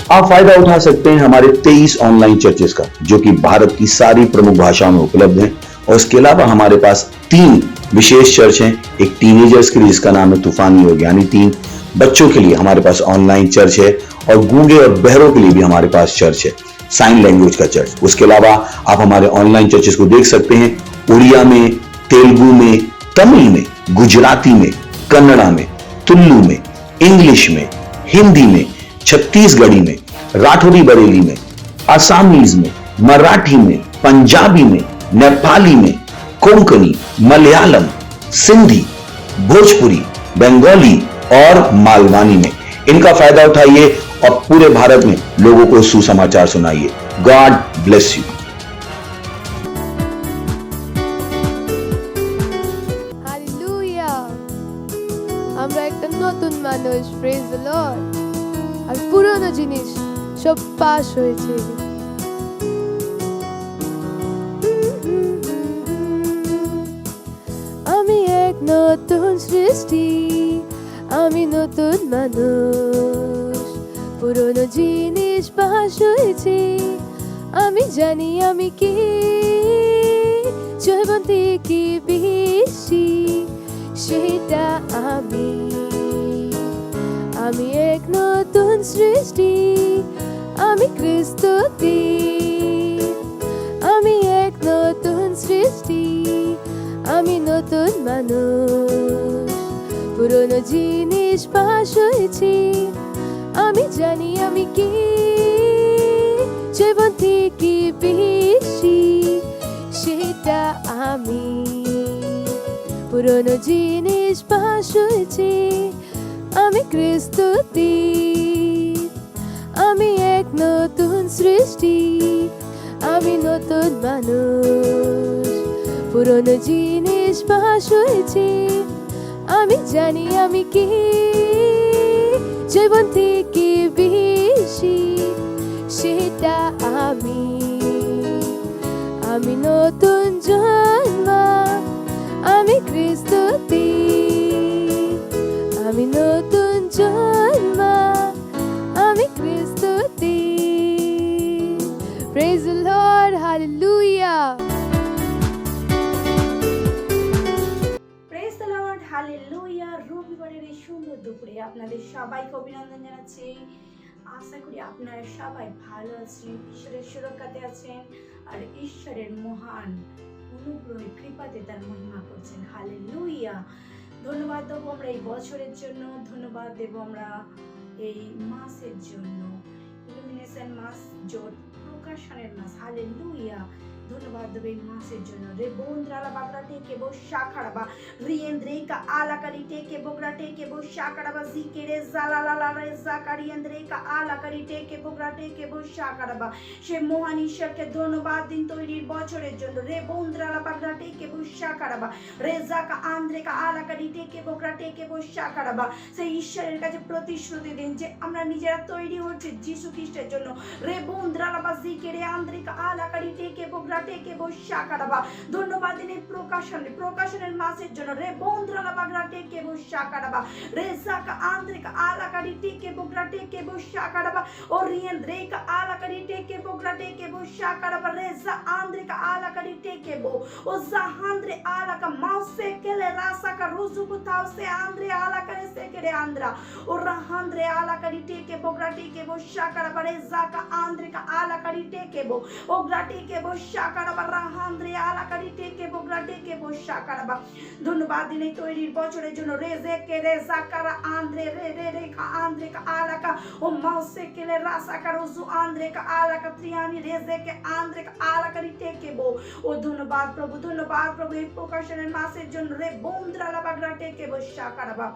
आप फायदा उठा सकते हैं हमारे 23 ऑनलाइन चर्चेस का, जो कि भारत की सारी प्रमुख भाषाओं में उपलब्ध हैं। और इसके अलावा हमारे पास 3 विशेष चर्च हैं। एक टीनेजर्स के लिए जिसका नाम है तूफानी योग यानी 3, बच्चों के लिए हमारे पास ऑनलाइन चर्च है, और गूंगे और बहरों के लिए भी हमारे पास चर्च है, साइन लैंग्वेज का चर्च। उसके अलावा आप हमारे ऑनलाइन चर्चेस को देख सकते हैं उड़िया में, तेलुगु में, तमिल में, गुजराती में, कन्नड़ा में, तुलु में, इंग्लिश में, हिंदी में, छत्तीसगढ़ी में, राठौरी बरेली में, असमीज में, मराठी में, पंजाबी में, नेपाली में, कोंकणी, मलयालम, सिंधी, भोजपुरी, बंगाली और मालवानी में। इनका फायदा उठाइए और पूरे भारत में लोगों को सुसमाचार सुनाइए। God bless you. হালেলুয়া। আমরা একটা নতুন মানুষ, প্রেজ দ্য লর্ড। আর পুরনো জিনিস সব পাস হয়েছে। আমি এক নতুন সৃষ্টি, আমি নতুন মানুষ। পুরনো জিনিস পাস হয়েছে, আমি জানি আমি কি জয়বন্তী কি বেশি, সেটা আমি। আমি এক নতুন সৃষ্টি, আমি খ্রিস্টতে। আমি এক নতুন সৃষ্টি, আমি নতুন মানুষ। পুরনো জিনিস পাস হয়েছে, আমি জানি আমি কি জয়বন্তী কি বেশি, সেটা আমি। পুরনো জিনিস পাস হয়েছে, আমি খ্রিস্টতে। আমি এক নতুন সৃষ্টি, আমি নতুন মানুষ। পুরনো জিনিস পাস হয়েছে, আমি জানি আমি কি জয়বন্তী কি বেশি, সেটা আমি। আমি নতুন জন্ম, আমি খ্রিস্টতে। আমি নতুন জন্ম, আমি খ্রিস্টতে। Praise the Lord, hallelujah. Praise the Lord, hallelujah. রবিবারের এই সুন্দর দুপুরে আপনাদের সবাইকে অভিনন্দন জানাচ্ছি। আশা করি আপনারা সবাই ভালো আছেন, ঈশ্বরের সুরক্ষাতে আছেন, আর ঈশ্বরের মহান অনুগ্রহের কৃপাতে তার মহিমা করছেন। হালেলুয়া। ধন্যবাদ দেবো আমরা এই বছরের জন্য, ধন্যবাদ দেব আমরা এই মাসের জন্য, ইলুমিনেশন মাস, জোট প্রকাশনের মাস। হালেলুয়া। ধন্যবাদ দেব এই মাসের জন্য। রে বন্দ্রালা বাগরা টেকে বো শাখাড়াবা, রিয়েন্দ্রে কা আলাকারি টেকে বগরা টেকে বো শাখাড়াবা, জিকেরে জালালালা রে জাকারিয়েন্দ্রে কা আলাকারি টেকে বগরা টেকে বো শাখাড়াবা। সে মহান ঈশ্বরকে ধন্যবাদ দিন তৈরির বছরের জন্য। রে বন্দ্রালা বাগরা টেকে বো শাখাড়াবা, রে জাকা আন্দ্রে কা আলাকারি টেকে বগরা টেকে বো শাখাড়াবা। সেই ঈশ্বরের কাছে প্রতিশ্রুতি দিন যে আমরা নিজেরা তৈরি হচ্ছি যিশু খ্রিস্টের জন্য। রে বন্দ্রালা বা জিকেরে আন্দ্রে কা আলাকারি টেকে বগরা টেকে বো শাখাড়াবা। ধন্যবাদ দিন এই প্রকাশনের মাসের জন্য। রে বন্দ্রালা বাগরা টেকে বো শাখাড়াবা, রে জাকা আন্দ্রে কা আলাকারি টেকে বগরা টেকে বো শাখাড়াবা, ও রিয়েন্দ্রে কা আলাকারি টেকে বগরা টেকে বো শাখাড়াবা, রে জা আন্দ্রে কা আলাকারি টেকে বো, ও জাহান্দ্রে আলাকা মাউসে কেলে রাসা কা রুজুকু তাউসে আন্দ্রে আলাকারে সেকেরে আন্দ্রা, ও রাহান্দ্রে আলাকারি টেকে বগরা টেকে বো শাখাড়াবা, রে জাকা আন্দ্রে কা আলাকারি টেকে বো, ও গ্রা টেকে বো শাখাড়াবা, রাহান্দ্রে আলাকারি টেকে বগরা টেকে বো শাখাড়াবা। ধন্যবাদ দিন এই তৈরির বছরের জন্য। রে জেকে রে জাকারা আন্দ্রে রে রে রে কা আন্দ্রে কা আলাকা, ও মাউসে কেলে রাসা কা রুজু আন্দ্রে কা আলাকা ত্রিয়ানি রে জেকে আন্দ্রে কা আলাকারি টেকে বো। ও ধন্যবাদ প্রভু, ধন্যবাদ প্রভু এই প্রকাশনের মাসের জন্য। রে বন্দ্রালা বাগরা টেকে বো শাখাড়াবা।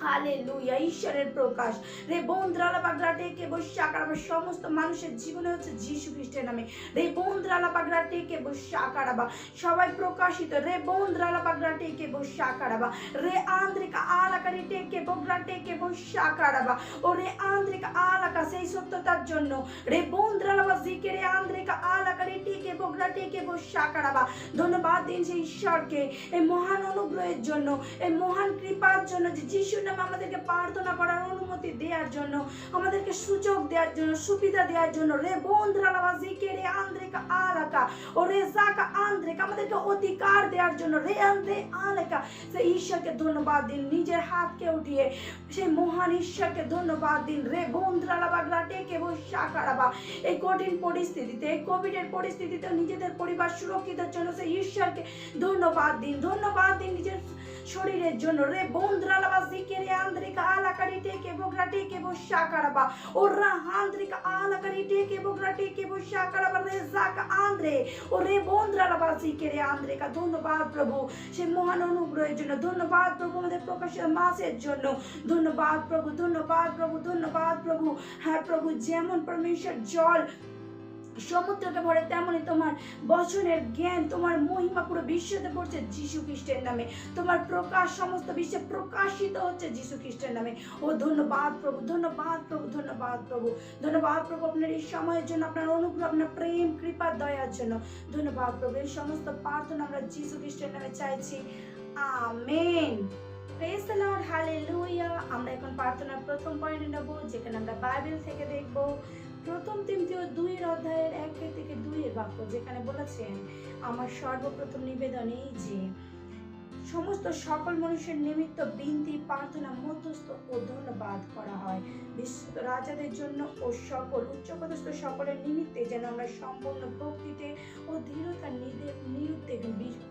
হালেলুয়া। ঈশ্বরের প্রকাশ। রে বন্দ্রালা বাগরা টেকে বো শাখাড়াবা। সমস্ত মানুষের জীবনে হচ্ছে যিশু খ্রিস্টের নামে। রে বন্দ্রালা বাগরা টেকে বো শাখাড়াবা। সবাই প্রকাশিত। রে বন্দ্রালা বাগরা টেকে বো শাখাড়াবা, রে আন্দ্রিকা আলাকারি টেকে বগরা টেকে বো শাখাড়াবা, ও রে আন্দ্রিকা আলাকা সেই সত্যতার জন্য। রে বন্দ্রালা বা জিকেরে আন্দ্রিকা আলাকারি টেকে বগরা টেকে বো শাখাড়াবা। ধন্যবাদ দিন সেই ঈশ্বরকে এই মহান অনুগ্রহের জন্য, এই মহান কৃপার জন্য যে যিশু নামে আমাদেরকে প্রার্থনা করার অনুমতি দেওয়ার জন্য, আমাদেরকে সুযোগ দেওয়ার জন্য, সুবিধা দেওয়ার জন্য, রে বন্দ্রালাবা জিকেরে আন্দ্রেকা আলাকা ও রে জাকা আন্দ্রেকা আমাদেরকে অধিকার দেওয়ার জন্য, রে আন্দ্রে আলাকা সেই ঈশ্বরকে ধন্যবাদ দিন। নিজের হাতকে উঠিয়ে সেই মহান ঈশ্বরকে ধন্যবাদ দিন। রে বন্দ্রালাবা গ্রাটেকে বসাকারাবা এই কঠিন পরিস্থিতিতে, এই কোভিডের পরিস্থিতিতে নিজেদের পরিবার সুরক্ষিতের জন্য সেই ঈশ্বরকে ধন্যবাদ দিন। ধন্যবাদ দিন নিজের শরীরের জন্য। রে বন্দ্রালাবা জিকেরে আন্দ্রিকা আলাকারি টেকে বগ্রাটে কে বসাকারাবা ওরা আন্দ্রিকা আলাকারি টেকে বগ্রাটে কে বসাকারাবা রে জাকা আন্দ্রে ও রে বন্দ্রালাবা জিকেরে আন্দ্রিকা। ধন্যবাদ প্রভু সেই মহান অনুগ্রহের জন্য। ধন্যবাদ প্রভু আমাদের প্রকাশের মাসের জন্য। ধন্যবাদ প্রভু, ধন্যবাদ প্রভু, ধন্যবাদ প্রভু। হ্যাঁ প্রভু, যেমন পরমেশ্বর জল সমুদ্রকে ভরে, তেমনি তোমার বচনের জ্ঞান, তোমার মহিমা পুরো বিশ্বতে পড়ছে যীশু খ্রিস্টের নামে। তোমার প্রকাশ সমস্ত বিশ্বে প্রকাশিত হচ্ছে যীশু খ্রিস্টের নামে। ও ধন্যবাদ প্রভু, ধন্যবাদ প্রভু, ধন্যবাদ প্রভু, ধন্যবাদ প্রভু আপনার এই সময়ের জন্য, আপনার অনুগ্রহ, আপনার প্রেম, কৃপা, দয়ার জন্য। ধন্যবাদ প্রভু। এই সমস্ত প্রার্থনা আমরা যীশু খ্রিস্টের নামে চাইছি, amen. Praise the Lord, hallelujah. আমরা এখন প্রার্থনার প্রথম পয়েন্টে নেব, যেখানে আমরা বাইবেল থেকে দেখব প্রথম তিমথিও 2:1-2 বাক্য, যেখানে বলেছেন, আমার সর্বপ্রথম নিবেদন এই যে সমস্ত সকল মানুষের নিমিত্ত বিনতি, প্রার্থনা, মধ্যস্থ ও ধন্যবাদ করা হয়, বিশ্বস্ত রাজাদের জন্য ও সকল উচ্চপদস্থ সকলের নিমিত্তে, যেন আমরা সম্পূর্ণ ভক্তিতে ও দৃঢ়তার নিরুদ্বেগ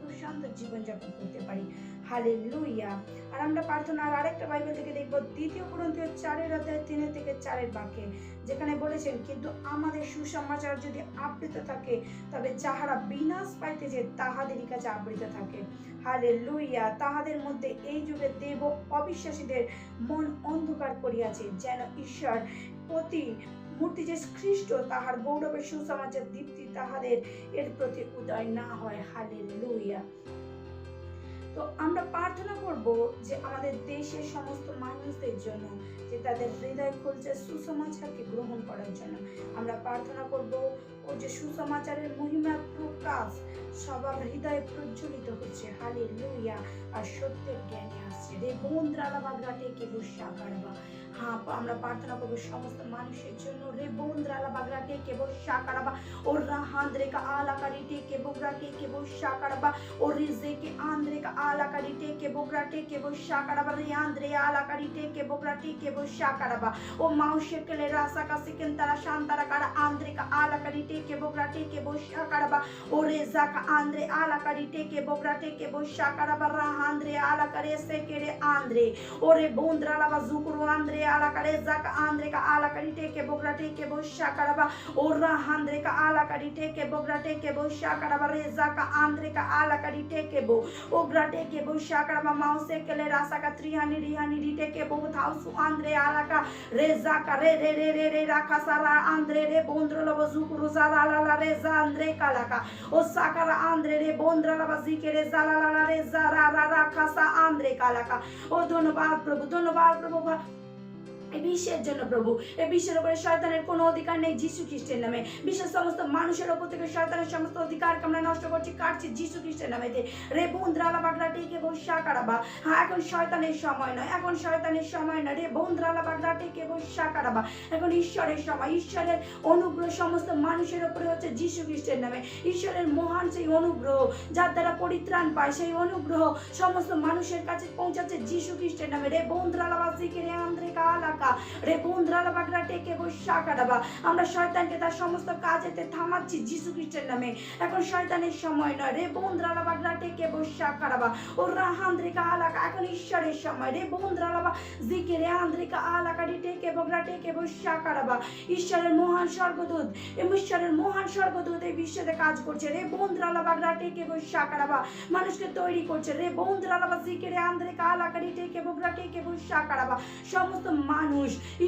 প্রশান্ত জীবনযাপন করতে পারি। হালেলুয়া। আর আমরা প্রার্থনার আরেকটা বাইবেল থেকে দেখব 2 কোরিন্থীয় 4:3-4 বাক্যে, যেখানে বলেছেন, কিন্তু আমাদের সুসমাচার যদি আবৃত থাকে, তবে যাহারা বিনাশ পাইতেছে তাহাদেরই কাছে আবৃত থাকে। হালেলুয়া। তাহাদের মধ্যে এই যুগে দেব অবিশ্বাসীদের মন অন্ধকার করিয়াছে, যেন ঈশ্বর প্রতি মূর্তি যে খ্রিস্ট, তাহার গৌরবের সুসমাচার দীপ্তি তাহাদের এর প্রতি উদয় না হয়। হালেলুয়া। তো আমরা প্রার্থনা করব যে আমাদের দেশের সমস্ত মানুষদের জন্য, যে তাদের হৃদয় খুলছে সুসমাচারকে গ্রহণ করার জন্য। আমরা প্রার্থনা করব ও যে সুসমাচারের মহিমার প্রকাশ সবার হৃদয়ে প্রজ্বলিত হচ্ছে। হালেলুয়া। আর সত্যের জ্ঞানে আসছে। রে বন্দ্রালাবা গ্রাটেকে বসাকারাবা। হ্যাঁ, আমরা প্রার্থনা করবো সমস্ত মানুষের জন্য। রে বন্দ্রালাবা গ্রাটেকে বসাকারাবা ও রাহান্দ্রেকা আলাকারিটে কে বগ্রাটেকে বসাকারাবা ও রিজেকে আন্দ্রেকা আলাকারিটে কে বগ্রাটেকে বসাকারাবা রে আন্দ্রে আলাকারিটে কে বগ্রাটেকে বসাকারাবা ও মাউশেকেলে রাসাকা সেকেন্তারা শান্তারা কারা আন্দ্রেকা আলাকারিটে কে বগ্রাটেকে বসাকারাবা ও রেজাকা আন্দ্রে আলাকারিটে কে বগ্রাটেকে বসাকারাবা রাহান্দ্রে আলাকারে সেকেরে আন্দ্রে ওরে বন্দ্রালাবা জুকুরু আন্দ্রে আলাকারে জাকা আন্দ্রেকা আলাকারিটে কে বগ্রাটেকে বসাকারাবা ও রাহান্দ্রেকা আলাকারিটে কে বগ্রাটেকে বসাকারাবা রেজাকা আন্দ্রেকা আলাকারিটে কে বো ও গ্রাটেকে বসাকারাবা মাউশেকেলে রাসাকা ত্রিহানি রিহানি রিটেকে বো থাউসু আন্দ্রে আলাকা রেজাকা রে রে রে রে রে রাখাসারা আন্দ্রে রে বন্দ্রলবা জুকুরু জালালা রে জান্দ্রে কালাকা ও সাকারা আন্দ্রে রে বন্দ্রলবা জিকেরে জালালা রে জারা রাখাসা আন্দ্রে কালাকা। ও ধন্যবাদ প্রভু, ধন্যবাদ প্রভু এই বিশ্বের জন্য। প্রভু, এই বিশ্বের উপরে শয়তানের কোনো অধিকার নেই যীশু খ্রিস্টের নামে। বিশ্বের সমস্ত মানুষের উপর থেকে শয়তানের সমস্ত অধিকারকে আমরা নষ্ট করছি, কাটছি যীশু খ্রিস্টের নামে। রে বন্দ্রালা বাগড়াটিকে বসা কারাবা। হ্যাঁ, এখন শয়তানের সময় নয়, এখন শয়তানের সময় নয়। রে বন্দ্রালা বাগড়াটিকে বসা কারাবা। এখন ঈশ্বরের সময়। ঈশ্বরের অনুগ্রহ সমস্ত মানুষের উপরে হচ্ছে যীশু খ্রিস্টের নামে। ঈশ্বরের মহান সেই অনুগ্রহ, যার দ্বারা পরিত্রাণ পায়, সেই অনুগ্রহ সমস্ত মানুষের কাছে পৌঁছাচ্ছে যীশু খ্রিস্টের নামে। রে বন্দ্রালা বাজিকে রে আন্দ্রিকা আলাকা রে বন্দ্রালা বাগড়াটিকে বসা কারাবা। আমরা শয়তানকে তার সমস্ত কাজেতে থামাচ্ছি যীশু খ্রিস্টের নামে। এখন শয়তানের সময় নয়। রে বন্দ্রালা বাগড়াটিকে বসা কারাবা ও রাহান্দ্রিকা আলাকা। এখন ঈশ্বরের সময়। রে বন্দ্রালা জিকে রে আন্দ্রিকা আলাকা রিটেকে বগড়াটিকে বসা কারাবা। ঈশ্বরের মহান স্বর্গদূত, ঈশ্বরের মহান স্বর্গদূত এই বিশ্বতে কাজ করছে। রে বন্দ্রালা বাগড়াটিকে বসা কারাবা, মানুষকে তৈরি করছে। রে বন্দ্রালা জিকে রে আন্দ্রিকা আলাকা রিটেকে বগড়াটিকে বসা কারাবা। সমস্ত মানুষ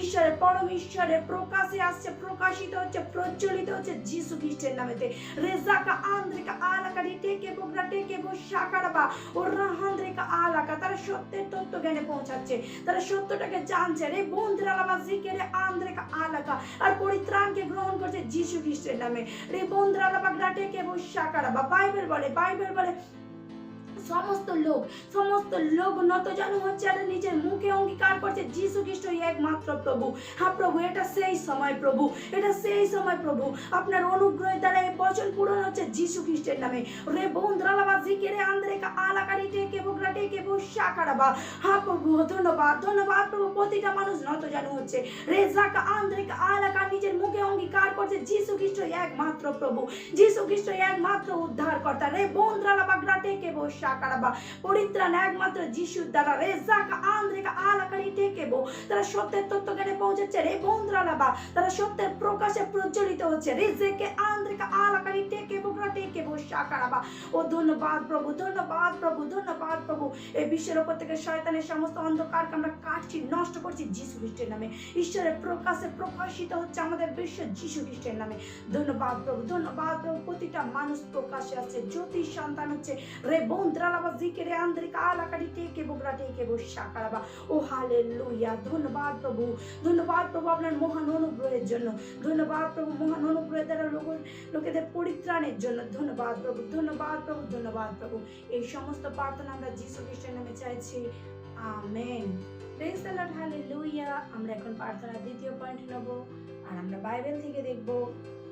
ঈশ্বরের, পরম ঈশ্বরের প্রকাশে আসছে, প্রকাশিত হচ্ছে, প্রজ্বলিত হচ্ছে যীশু খ্রিস্টের নামেতে। রেজাকা আন্দ্রিকা আলাকা রিটেকে বগড়াটিকে বসা কারাবা ও রাহান্দ্রিকা আলাকা। তারা সত্যের তত্ত্ব জ্ঞানে পৌঁছাচ্ছে, তারা সত্যটাকে জানছে। রে বন্দ্রালা জিকে রে আন্দ্রিকা আলাকা আর পরিত্রাণকে গ্রহণ করছে যীশু খ্রিস্টের নামে। রে বন্দ্রালা বাগড়াটিকে বসা কারাবা। বাইবেল বলে সমস্ত লোক নত জানু হচ্ছে আর নিজের মুখে অঙ্গীকার করছে যীশু খ্রিস্টই একমাত্র প্রভু। হ্যাঁ প্রভু, এটা সেই সময় প্রভু, এটা সেই সময় প্রভু, আপনার অনুগ্রহের দ্বারা এই বচন পূরণ হচ্ছে যীশু খ্রিস্টের নামে। রে বন্দ্রালাবা জিকেরে আন্দ্রেকা আলাকারি টেকে বগরা টেকে বসাকারাবা। হ্যাঁ প্রভু, ধন্যবাদ প্রভু, প্রতিটা মানুষ নত জানু হচ্ছে রে জাকা আন্দ্রেকা আলাকা নিজের মুখে অঙ্গীকার করছে যীশু খ্রিস্টই একমাত্র প্রভু, যীশু খ্রিস্টই একমাত্র উদ্ধারকর্তা। রে বন্দ্রালাবা গ্রাটেকে বসাকারাবা, পরিত্রাণ একমাত্র যিশুর দ্বারা। রে জাকা আন্দ্রেকা আলাকারি টেকে বো, তারা সত্যের তত্ত্ব জ্ঞানে পৌঁছেছে। রে বন্দ্রালাবা, তারা সত্যের প্রকাশে প্রজ্বলিত হচ্ছে। রে জেকে আন্দ্রেকা আলাকারি টেকে বগরা টেকে বসাকারাবা। ও ধন্যবাদ প্রভু, ধন্যবাদ প্রভু, ধন্যবাদ প্রভু। এই বিশ্বের উপর থেকে শয়তানের সমস্ত অন্ধকারকে আমরা কাটছি, নষ্ট করছি যীশু খ্রিস্টের নামে। ঈশ্বরের প্রকাশে প্রকাশিত হচ্ছে আমাদের বিশ্ব যীশু খ্রিস্টের নামে। ধন্যবাদ প্রভু, ধন্যবাদ প্রভু। প্রতিটা মানুষ প্রকাশে আছে, জ্যোতির সন্তান হচ্ছে। রে বন্দ্রালাবা জিকেরে আন্দ্রিকা আলাকারি টেকে বগরা টেকে বসাকারাবা। ও হালেলুয়া, ধন্যবাদ প্রভু, ধন্যবাদ প্রভু আপনার মহান অনুগ্রহের জন্য। ধন্যবাদ প্রভু মহান অনুগ্রহের দ্বারা লোকেদের পরিত্রাণের জন্য। ধন্যবাদ প্রভু, ধন্যবাদ প্রভু, ধন্যবাদ প্রভু। এই সমস্ত প্রার্থনা আমরা যীশু খ্রিস্টের নামে চাইছি, amen. Praise the Lord, hallelujah. আমরা এখন প্রার্থনার দ্বিতীয় পয়েন্ট নেব, আর আমরা বাইবেল থেকে দেখব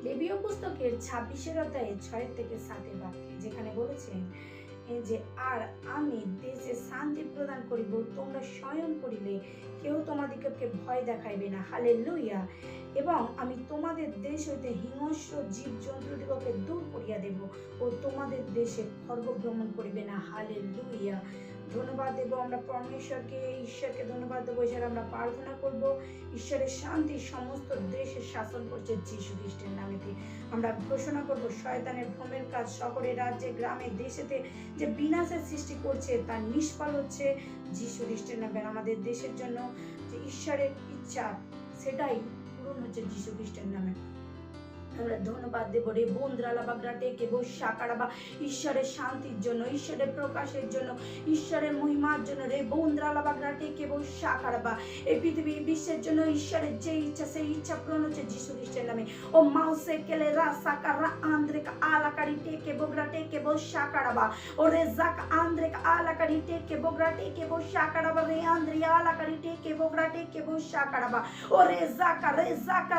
লেবীয় পুস্তকের 26 অধ্যায়ে 6 থেকে 7 বাক্যে, যেখানে বলেছেন যে আর আমি দেশে শান্তি প্রদান করিব, তোমরা শয়ন করিলে কেউ তোমাদিগকে ভয় দেখাইবে না। হালেলুয়া। এবং আমি তোমাদের দেশ হইতে হিংস্র জীব জন্তুদিগকে দূর করিয়া দেব, ও তোমাদের দেশে খর্গ ভ্রমণ করিবে না। হালেলুয়া। ধন্যবাদ দেব আমরা পরমেশ্বরকে, ঈশ্বরকে ধন্যবাদ দেবো। এছাড়া আমরা প্রার্থনা করব ঈশ্বরের শান্তি সমস্ত দেশে শাসন করছে যীশু খ্রিস্টের নামেতে। আমরা ঘোষণা করব শয়তানের ভ্রমের কাজ শহরে, রাজ্যে, গ্রামে, দেশেতে যে বিনাশের সৃষ্টি করছে তার নিষ্ফল হচ্ছে যীশু খ্রিস্টের নামে। আমাদের দেশের জন্য যে ঈশ্বরের ইচ্ছা সেটাই পূরণ হচ্ছে যীশু খ্রিস্টের নামে। আমরা ধন্যবাদ দেব। রে বন্দ্রালাবা গ্রাটেকে বসাকারাবা, ঈশ্বরের শান্তির জন্য, ঈশ্বরের প্রকাশের জন্য, ঈশ্বরের মহিমার জন্য। রে বন্দ্রালাবা গ্রাটেকে বসাকারাবা, এই পৃথিবীর বিশ্বের জন্য ঈশ্বরের যে ইচ্ছা সেই ইচ্ছা পূরণ হচ্ছে যীশু খ্রিস্টের নামে। ও মাউসে কেলে রাসাকারা আন্দ্রেকা আলাকারি টেকে বগরা টেকে বসাকারাবা। ও রে জাক আন্দ্রেকা আলাকারি টেকে বগরা টেকে বসাকারাবা। রে আন্দ্রিয়া আলাকারি টেকে বগরা টেকে বসাকারাবা। ও রে জাকা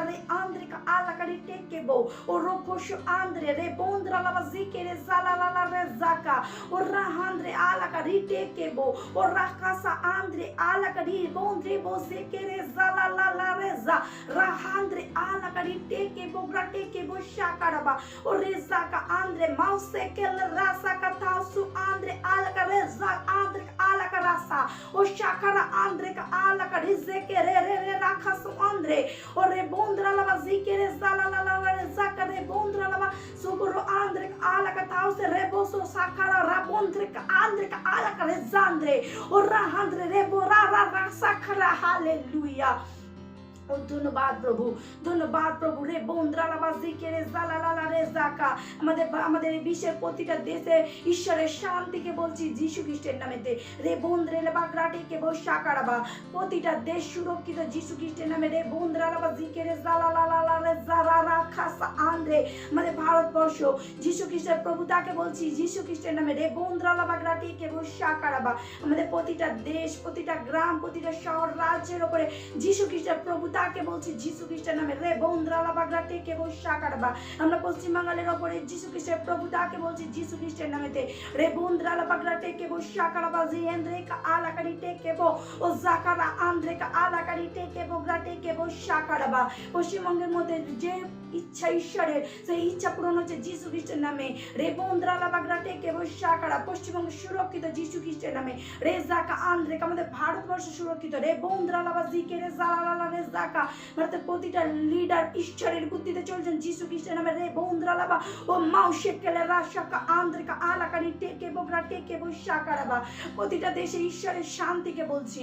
রে আন্দ্রেকা আলাকারি টেকে o rokosho andre re bondra la bazike re zala la re zaka o rahandre ala karite kebo o rakasa andre ala kari bondre bozeke re zala la reza rahandre ala karite kebo grate kebo shakaraba o rezaka andre mause kel rasa katausu andre ala kareza andre ala karasa o shakara andre ka ala karizeke re rakasu andre o re bondra la bazike re zala la zaka re bondra la suguro andre ala katause reboso sakara rabondre andre ala karezandre o rahandre rebo ra sakara hallelujah ও ধন্যবাদ প্রভু, ধন্যবাদ প্রভু। রে বন্দ্রালা বাজিকে রে জালালা রে জাকা আমাদের এই বিশ্বের প্রতিটা দেশে ঈশ্বরের শান্তিকে বলছি যীশু খ্রিস্টের নামেতে। রে বন্দ্রেলা বাগরাটিকে বসাকারাবা, প্রতিটা দেশ সুরক্ষিত যীশু খ্রিস্টের নামে। রে বন্দ্রালা বাজিকে রে জালালা রে জারারা খাসা আন্দ্রে আমাদের ভারতবর্ষ যীশু খ্রিস্টের প্রভুতাকে বলছি যীশু খ্রিস্টের নামে। রে বন্দ্রালা বাগরাটিকে বসাকারাবা, আমাদের প্রতিটা দেশ, প্রতিটা গ্রাম, প্রতিটা শহর, রাজ্যের উপরে যীশু খ্রিস্টের প্রভু তাকে বলছি যীশু খ্রিস্টের নামে। রে বন্দ্রালা বাগরাটে কে বসাকারবা, আমরা পশ্চিম বাংলার উপরে যীশু খ্রিস্টের প্রভু তাকে বলছি যীশু খ্রিস্টের নামেতে। রে বন্দ্রালা বাগরাটে কে বসাকারবা জি এন্দ্রে কা আলাকারি টেকে বো ও জাকারা আন্দ্রে কা আলাকারি টেকে বগরাটে কে বসাকারবা। পশ্চিমবঙ্গের মধ্যে যে ইচ্ছা ঈশ্বরের সেই ইচ্ছা পূরণ হচ্ছে যীশু খ্রিস্টের নামে। রে বন্দ্রালা বাগরাটে কে বসাকারা, পশ্চিমবঙ্গ সুরক্ষিত যীশু খ্রিস্টের নামে। রে জাকা আন্দ্রে কা আমাদের ভারতবর্ষ সুরক্ষিত। রে বন্দ্রালা বাজিকে রে জালালা রে জাকা ভারতের প্রতিটা লিডার ঈশ্বরের বুদ্ধিতে চলছেন যীশু খ্রিস্টের নামে। রে বন্দ্রালাবা ও মাউসে কেলে রাশাকা আন্দ্রিকা আলাকারি টেকে বগরা টেকে বসাকারাবা, প্রতিটা দেশে ঈশ্বরের শান্তিকে বলছি।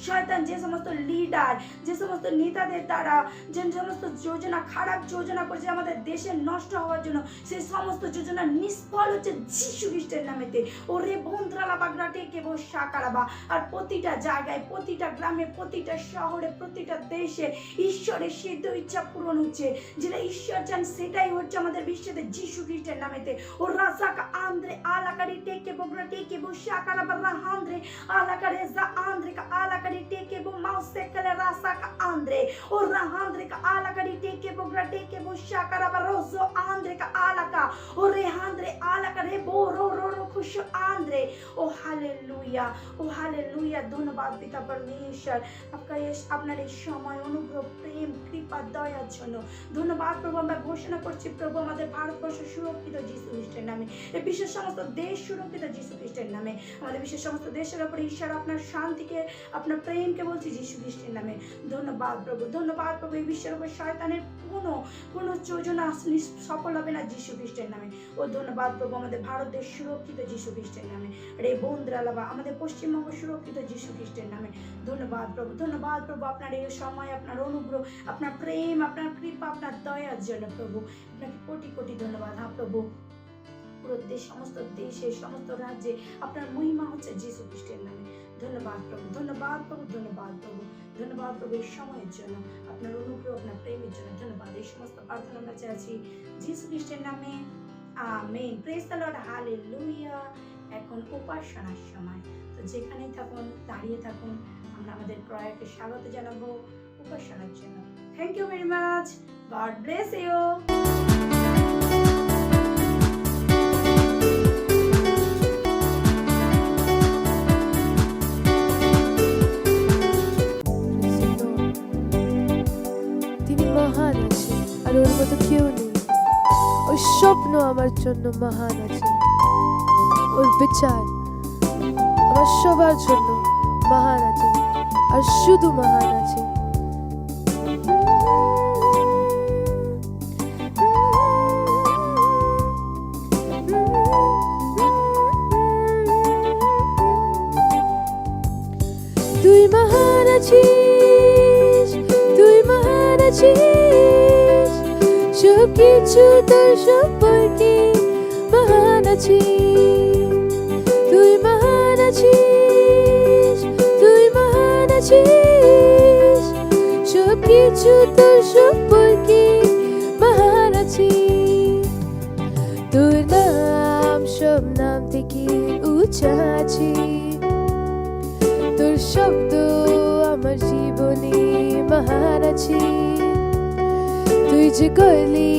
শয়তান যে সমস্ত লিডার, যে সমস্ত নেতাদের দ্বারা যে সমস্ত যোজনা, খারাপ যোজনা করেছে আমাদের দেশের নষ্ট হওয়ার জন্য, সেই সমস্ত যোজনা নিষ্ফল হচ্ছে যিশু খ্রিস্টের নামেতে। ও রে বন্দ্রালা বাগড়াটে কেবল সাকারাবা। আর প্রতিটা জায়গায়, প্রতিটা গ্রামে, প্রতিটা শহরে, প্রতিটা দেশে ঈশ্বরের সিদ্ধ ইচ্ছা পূরণ হচ্ছে। যেটা ঈশ্বর চান সেটাই হচ্ছে আমাদের বিশ্বেতে যিশু খ্রিস্টের নামেতে। ও রাসাকা আন্দ্রে আলাকারি টেকে বগরা টেকে বো সাকারাবা রাহান্দ্রে আলাকারে যা আন্দ্রে কা আলাকারি টেকে বো মাউসেকালে রাসাকা আন্দ্রে ও রাহান্দ্রে কা আলাকারি টেকে বগরা টেকে বো সাকারাবা রোজো আন্দ্রে কা আলাকা ও রেহান্দ্রে আলাকারে বো রো রো রো খুশ আন্দ্রে। ও হালেলুয়া, ও হালেলুয়া। ধন্যবাদ পিতা পরমেশ্বর আপনার এই সময়, অনুগ্রহ, প্রেম, কৃপা, দয়ার জন্য ধন্যবাদ প্রভু। আমরা ঘোষণা করছি প্রভু আমাদের ভারতবর্ষ সুরক্ষিত যিশু খ্রিস্টের নামে, এই বিশ্বের সমস্ত দেশ সুরক্ষিত যিশু খ্রিস্টের নামে। আমাদের বিশ্বের সমস্ত দেশের উপরে ঈশ্বর আপনার শান্তিকে, আপনার প্রেমকে বলছি যিশু খ্রিস্টের নামে। ধন্যবাদ প্রভু, ধন্যবাদ প্রভু। এই বিশ্বের উপর শয়তানের কোনো যোজনা সফল হবে না যিশু খ্রিস্টের নামে। ও ধন্যবাদ প্রভু, আমাদের ভারত দেশ সুরক্ষিত যিশু খ্রিস্টের নামে। রে বন্দ্রালাবা আমাদের পশ্চিমবঙ্গ সুরক্ষিত যিশু খ্রিস্টের নামে। ধন্যবাদ প্রভু, ধন্যবাদ প্রভু আপনার এই সময়, আপনার অনুগ্রহ, আপনার প্রেম, আপনার কৃপা, আপনার দয়ার জন্য প্রভু আপনাকে কোটি কোটি ধন্যবাদ। হ্যাঁ প্রভু, পুরো সমস্ত দেশে, সমস্ত রাজ্যে আপনার মহিমা হচ্ছে যিশু খ্রিস্টের নামে। ধন্যবাদ প্রভু, ধন্যবাদ প্রভু, ধন্যবাদ প্রভু, ধন্যবাদ প্রভু এই সময়ের জন্য, আপনার অনুগ্রহ, আপনার প্রেমের জন্য ধন্যবাদ। এই সমস্ত প্রার্থনা আমরা চাইছি যিশু খ্রিস্টের নামে, amen. Praise the Lord, hallelujah. এখন উপাসনার সময়, তো যেখানেই থাকুন, দাঁড়িয়ে থাকুন, আমরা আমাদের ক্রয়কে স্বাগত জানাবো উপাসনার জন্য। Thank you very much, God bless you. তিনি মহান আছে, আর ওর মতো কেউ নেই। ওর স্বপ্ন আমার জন্য মহান আছে, ওর বিচার আমার সবার জন্য মহান আছে, আর শুধু মহান আছে। তুই মহান আছিস, তুই মহান আছিস, সব কিছু তোর সম্পর্কে মহান আছিস। তুই মহান আছিস, তুই মহান আছিস, সব কিছু তোর সম্পর্কে মহান আছিস। তোর নাম সব নাম থেকে উঁচা আছে, তোর শব্দ আমার জীবনে মহান আছে। তুই যে করলি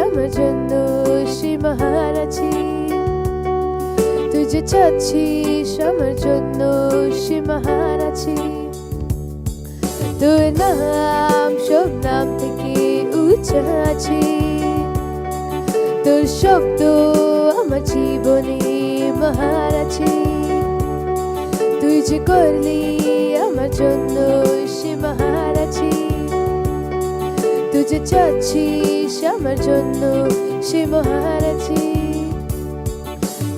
আমার জন্য সে মহান আছে, তুই যে চাচ্ছিস আমার জন্য সে মহান আছে। তোর নাম সব নাম থেকে উঁচা আছে, তোর শব্দ আমার জীবনে মহান আছে। তুই যে করলি আমার জন্য সে মহান আছে, তুই যে চাচ্ছিস আমার জন্য সে মহান আছে।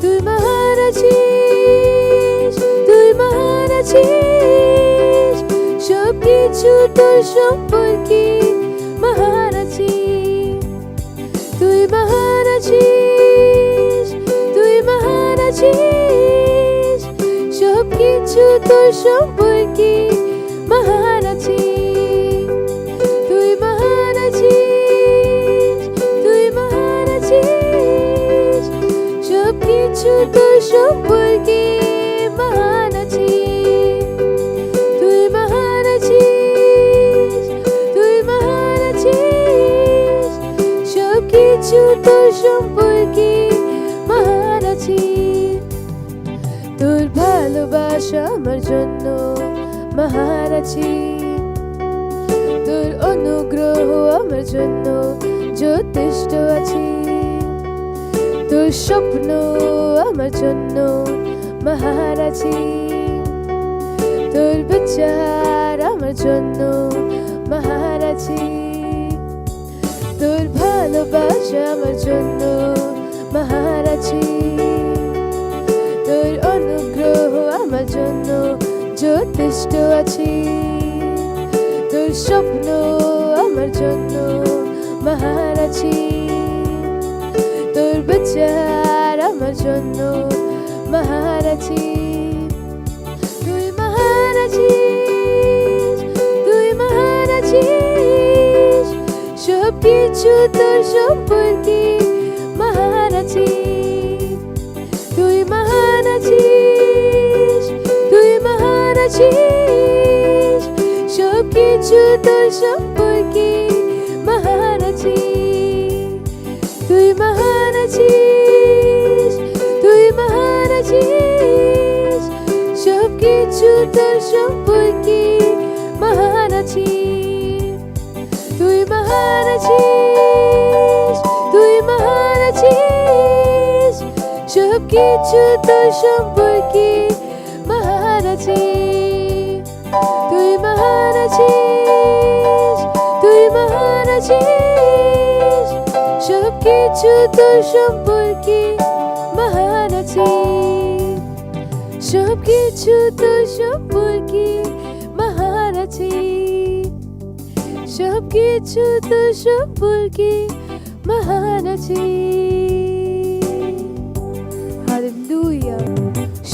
তুই মহান আছিস, তুই মহান আছিস, সব কিছু তোর সম্পর্কে মহান আছে। তুই মহান আছিস, তুই মহান আছিস, সব কিছু তোর সম্পর্কে মহান আছে। তুই মহান আছিস, তুই মহান আছিস, সব কিছু তোর সম্পর্কে মহান আছে। তুই মহান আছিস, তুই মহান আছিস, সব কিছু তোর সম্পর্কে মহান আছে। তোর ভালোবাসা আমার জন্য মহান আছে, তোর অনুগ্রহ আমার জন্য যথেষ্ট আছে। তোর স্বপ্ন আমার জন্য মহান আছে, তোর বিচার আমার জন্য মহান আছে। তোর ভালোবাসা আমার জন্য মহান আছে, তোর অনুগ্রহ আমার জন্য যথেষ্ট আছে। তোর স্বপ্ন আমার জন্য মহান আছে, তোর বিচার আমার জন্য মহান আছে। তুই মহান আছিস, তুই মহান আছিস, সব কিছু তোর সম্পর্কে মহান আছে। তুই মহান আছিস, তুই মহান আছিস, সব কিছু তোর সম্পর্কে মহান আছে। তুই মহান আছিস, তুই মহান আছিস, সব কিছু তোর সম্পর্কে মহান আছে। তুই মহান আছিস, তুই মহান আছিস, সব কিছু তোর সম্পর্কে মহান আছে। তুই মহান আছিস, তুই মহান আছিস, সব কিছু তোর সম্পর্কে মহান আছে। সব কিছু তোর সম্পর্কে মহান আছে, সব কিছু তোর সম্পর্কে মহান আছে। হালেলুয়া,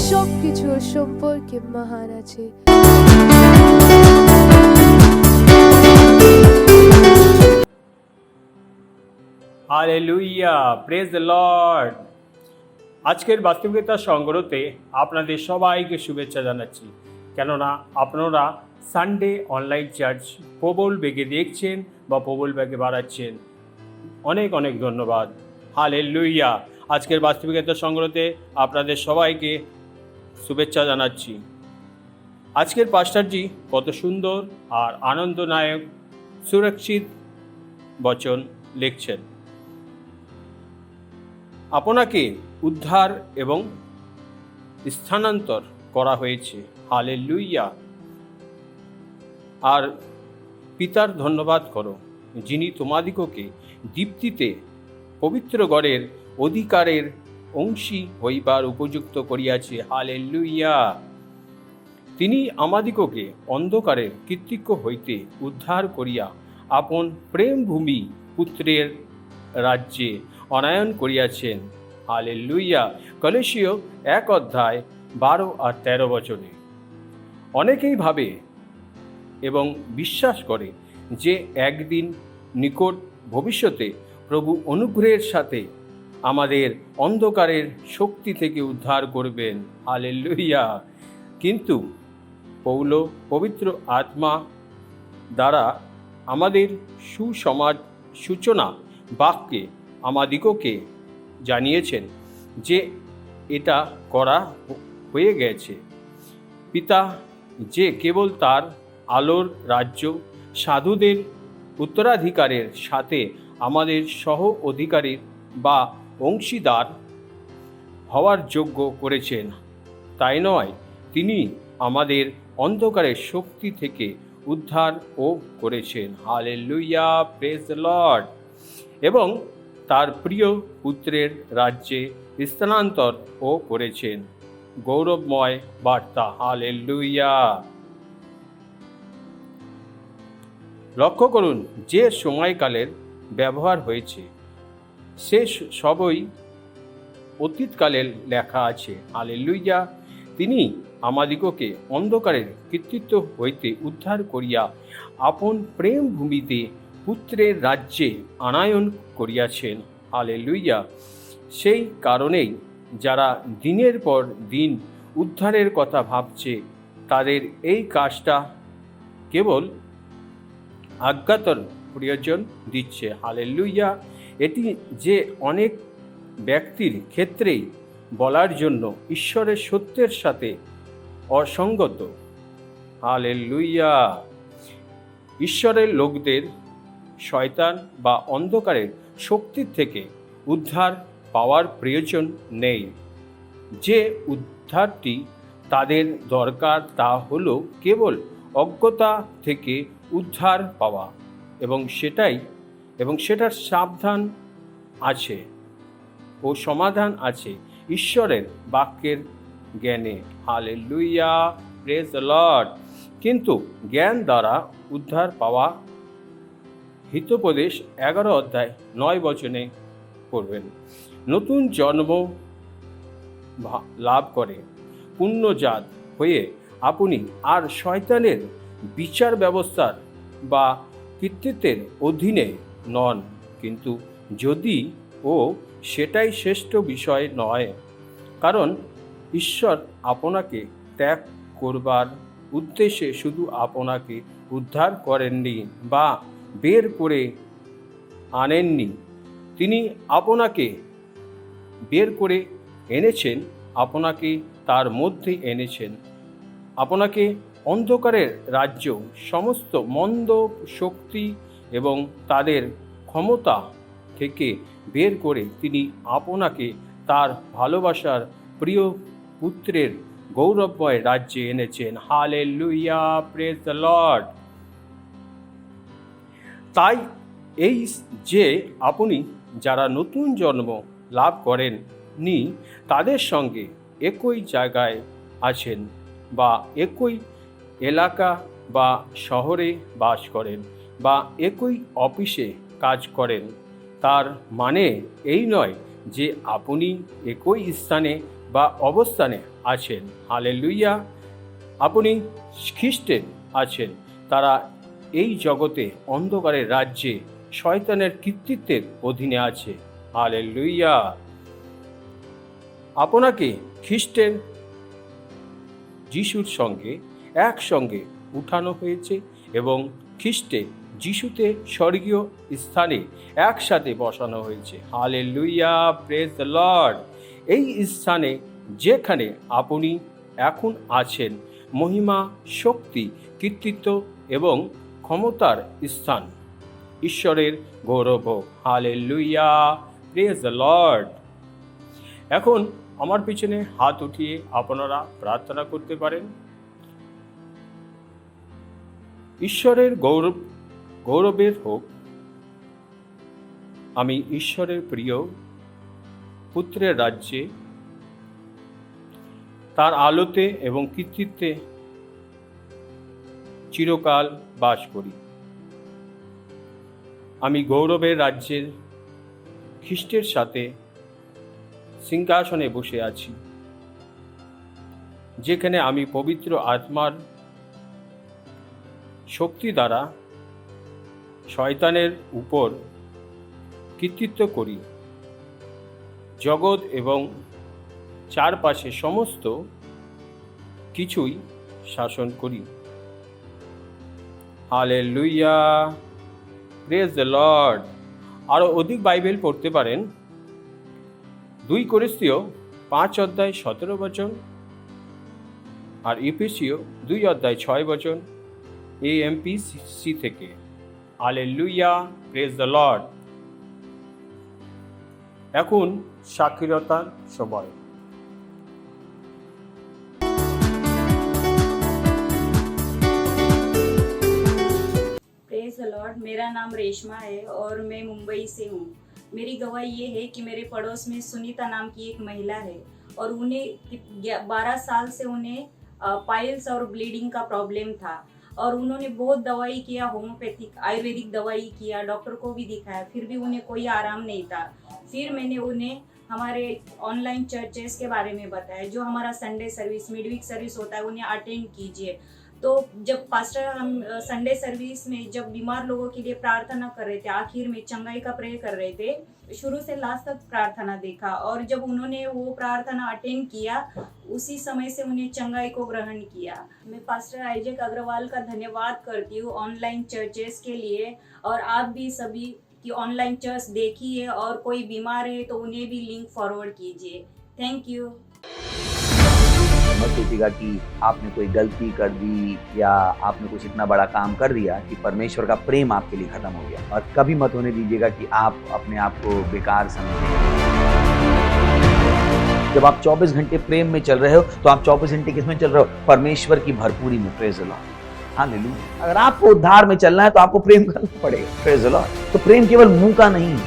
সব কিছু ওর সম্পর্কে মহান আছে। Hallelujah, praise the lord. আজকের বাস্তবিকতা সংগ্রহতে আপনাদের সবাইকে শুভেচ্ছা জানাচ্ছি, কেননা আপনারা সানডে অনলাইন চার্চ প্রবল বেগে দেখছেন বা প্রবল বেগে বাড়াচ্ছেন। অনেক অনেক ধন্যবাদ। হালেলুয়া। আজকের বাস্তবিকতা সংগ্রহতে আপনাদের সবাইকে শুভেচ্ছা জানাচ্ছি। আজকের পাস্টারজি কত সুন্দর আর আনন্দনায়ক সুরক্ষিত বচন লিখছেন। আপনাকে উদ্ধার এবং স্থানান্তর করা হয়েছে। হালেলুয়া। আর পিতার ধন্যবাদ করো, যিনি তোমাদিগকে দীপ্তিতে পবিত্র গড়ের অধিকারের অংশী হইবার উপযুক্ত করিয়াছে। হালেলুয়া। তিনি আমাদিগকে অন্ধকারের কৃত্তিক্য হইতে উদ্ধার করিয়া আপন প্রেম ভূমি পুত্রের রাজ্যে অনায়ন করিয়াছেন। হালেলুয়া। কলসীয় 1:12 আর 13 বচনে। অনেকেই ভাবে এবং বিশ্বাস করে যে একদিন নিকট ভবিষ্যতে প্রভু অনুগ্রহের সাথে আমাদের অন্ধকারের শক্তি থেকে উদ্ধার করবেন। হালেলুয়া। কিন্তু পৌল পবিত্র আত্মা দ্বারা আমাদের সূচনা বাক্যে আমাদিগকে জানিয়েছেন যে এটা করা হয়ে গেছে। পিতা যে কেবল তার আলোর রাজ্য সাধুদের উত্তরাধিকারের সাথে আমাদের সহ অধিকারী বা অংশীদার হওয়ার যোগ্য করেছেন, তাই নয়, তিনি আমাদের অন্ধকারের শক্তি থেকে উদ্ধার ও করেছেন। Hallelujah, praise the lord. এবং তার প্রিয় পুত্রের রাজ্যে স্থানান্তর ও করেছেন। গৌরবময় বার্তা। হালেলুয়া। লক্ষ্য করুন যে সময়কালের ব্যবহার হয়েছে সে সবই অতীতকালের লেখা আছে। হালেলুয়া। তিনি আমাদিগকে অন্ধকারের কৃতিত্ব হইতে উদ্ধার করিয়া আপন প্রেম ভূমিতে পুত্রের রাজ্যে আনায়ন করিয়াছেন। হালেলুয়া। সেই কারণেই যারা দিনের পর দিন উদ্ধারের কথা ভাবছে তাদের এই কাজটা কেবল আজ্ঞাতর প্রয়োজন দিচ্ছে। হালেলুয়া। এটি যে অনেক ব্যক্তির ক্ষেত্রেই বলার জন্য ঈশ্বরের সত্যের সাথে অসঙ্গত। হালেলুয়া। ঈশ্বরের লোকদের শয়তান বা অন্ধকারের শক্তির থেকে উদ্ধার পাওয়ার প্রয়োজন নেই। যে উদ্ধারটি তাদের দরকার তা হলো কেবল অজ্ঞতা থেকে উদ্ধার পাওয়া, এবং সেটার সাবধান আছে ও সমাধান আছে ঈশ্বরের বাক্যের জ্ঞানে। Hallelujah, praise the lord. কিন্তু জ্ঞান দ্বারা উদ্ধার পাওয়া হিতোপদেশ 11 অধ্যায় 9 বচনে পড়বেন। নতুন জন্ম লাভ করে পুণ্যজাত হয়ে আপনি আর শয়তানের বিচার ব্যবস্থার বা কর্তৃত্বের অধীনে নন, কিন্তু যদি ও সেটাই শ্রেষ্ঠ বিষয় নয়, কারণ ঈশ্বর আপনাকে ত্যাগ করবার উদ্দেশ্যে শুধু আপনাকে উদ্ধার করেননি বা বের করে আনেননি, তিনি আপনাকে বের করে এনেছেন, আপনাকে তার মধ্যে এনেছেন, আপনাকে অন্ধকারের রাজ্য সমস্ত মন্দ শক্তি এবং তাদের ক্ষমতা থেকে বের করে তিনি আপনাকে তার ভালোবাসার প্রিয় পুত্রের গৌরবময় রাজ্যে এনেছেন। Hallelujah, praise the lord. তাই এই যে আপনি যারা নতুন জন্ম লাভ করেননি তাদের সঙ্গে একই জায়গায় আছেন বা একই এলাকা বা শহরে বাস করেন বা একই অফিসে কাজ করেন, তার মানে এই নয় যে আপনি একই স্থানে বা অবস্থানে আছেন। হালেলুয়া, আপনি খ্রিস্টে আছেন, তারা এই জগতে অন্ধকারের রাজ্যে শয়তানের কর্তৃত্বের অধীনে আছে। হালেলুয়া, আপনাকে খ্রিস্টের যিশুর সঙ্গে একসঙ্গে উঠানো হয়েছে এবং খ্রিস্টে যিশুতে স্বর্গীয় স্থানে একসাথে বসানো হয়েছে। Hallelujah, praise the Lord. এই স্থানে যেখানে আপনি এখন আছেন মহিমা, শক্তি, কর্তৃত্ব এবং ক্ষমতার স্থান, ঈশ্বরের গৌরব। Hallelujah, praise the Lord. এখন আমার পিছনে হাত উঠিয়ে আপনারা প্রার্থনা করতে পারেন। ঈশ্বরের গৌরবের হোক, আমি ঈশ্বরের প্রিয় পুত্রের রাজ্যে তার আলোতে এবং কর্তৃত্বে চিরকাল বাস করি। আমি গৌরবের রাজ্যের খ্রিস্টের সাথে সিংহাসনে বসে আছি, যেখানে আমি পবিত্র আত্মার শক্তি দ্বারা শয়তানের উপর কর্তৃত্ব করি, জগৎ এবং চারপাশে সমস্ত কিছুই শাসন করি। Hallelujah, praise the Lord. আরও অধিক বাইবেল পড়তে পারেন 2 কোরিন্থীয় 5 অধ্যায় 17 বচন আর এফেসীয় 2 অধ্যায় 6 বচন AMPC থেকে। Hallelujah, praise the Lord. এখন সাক্ষরতার সময়। Praise the Lord. मेरा नाम रेशमा है और मैं मुंबई से हूँ। मेरी गवाही ये है कि मेरे पड़ोस में सुनीता नाम की एक महिला है और उन्हें 12 साल से उन्हें पाइल्स और ब्लीडिंग का प्रॉब्लम था और उन्होंने बहुत दवाई किया, होम्योपैथिक आयुर्वेदिक दवाई किया, डॉक्टर को भी दिखाया, फिर भी उन्हें कोई आराम नहीं था। फिर मैंने उन्हें हमारे ऑनलाइन चर्चेस के बारे में बताया, जो हमारा संडे सर्विस, मिडवीक सर्विस होता है, उन्हें अटेंड कीजिए। तो जब पास्टर हम संडे सर्विस में जब बीमार लोगों के लिए प्रार्थना कर रहे थे, आखिर में चंगाई का प्रे कर रहे थे, शुरू से लास्ट तक प्रार्थना देखा और जब उन्होंने वो प्रार्थना अटेंड किया उसी समय से उन्हें चंगाई को ग्रहण किया। मैं पास्टर आइजक अग्रवाल का धन्यवाद करती हूँ ऑनलाइन चर्चेस के लिए, और आप भी सभी की ऑनलाइन चर्च देखिए और कोई बीमार है तो उन्हें भी लिंक फॉरवर्ड कीजिए। Thank you. मत सोचिएगा कि आपने कोई गलती कर दी या आपने कुछ इतना बड़ा काम कर दिया कि परमेश्वर का प्रेम आपके लिए खत्म हो गया, और कभी मत होने दीजिएगा कि आप अपने आप को बेकार समझें। जब आप 24 घंटे प्रेम में चल रहे हो तो आप 24 घंटे किसमें चल रहे हो? परमेश्वर की भरपूरी में। Praise the Lord, hallelujah. अगर आपको उद्धार में चलना है तो आपको प्रेम करना पड़ेगा। Praise the Lord. तो प्रेम केवल मुंह का नहीं,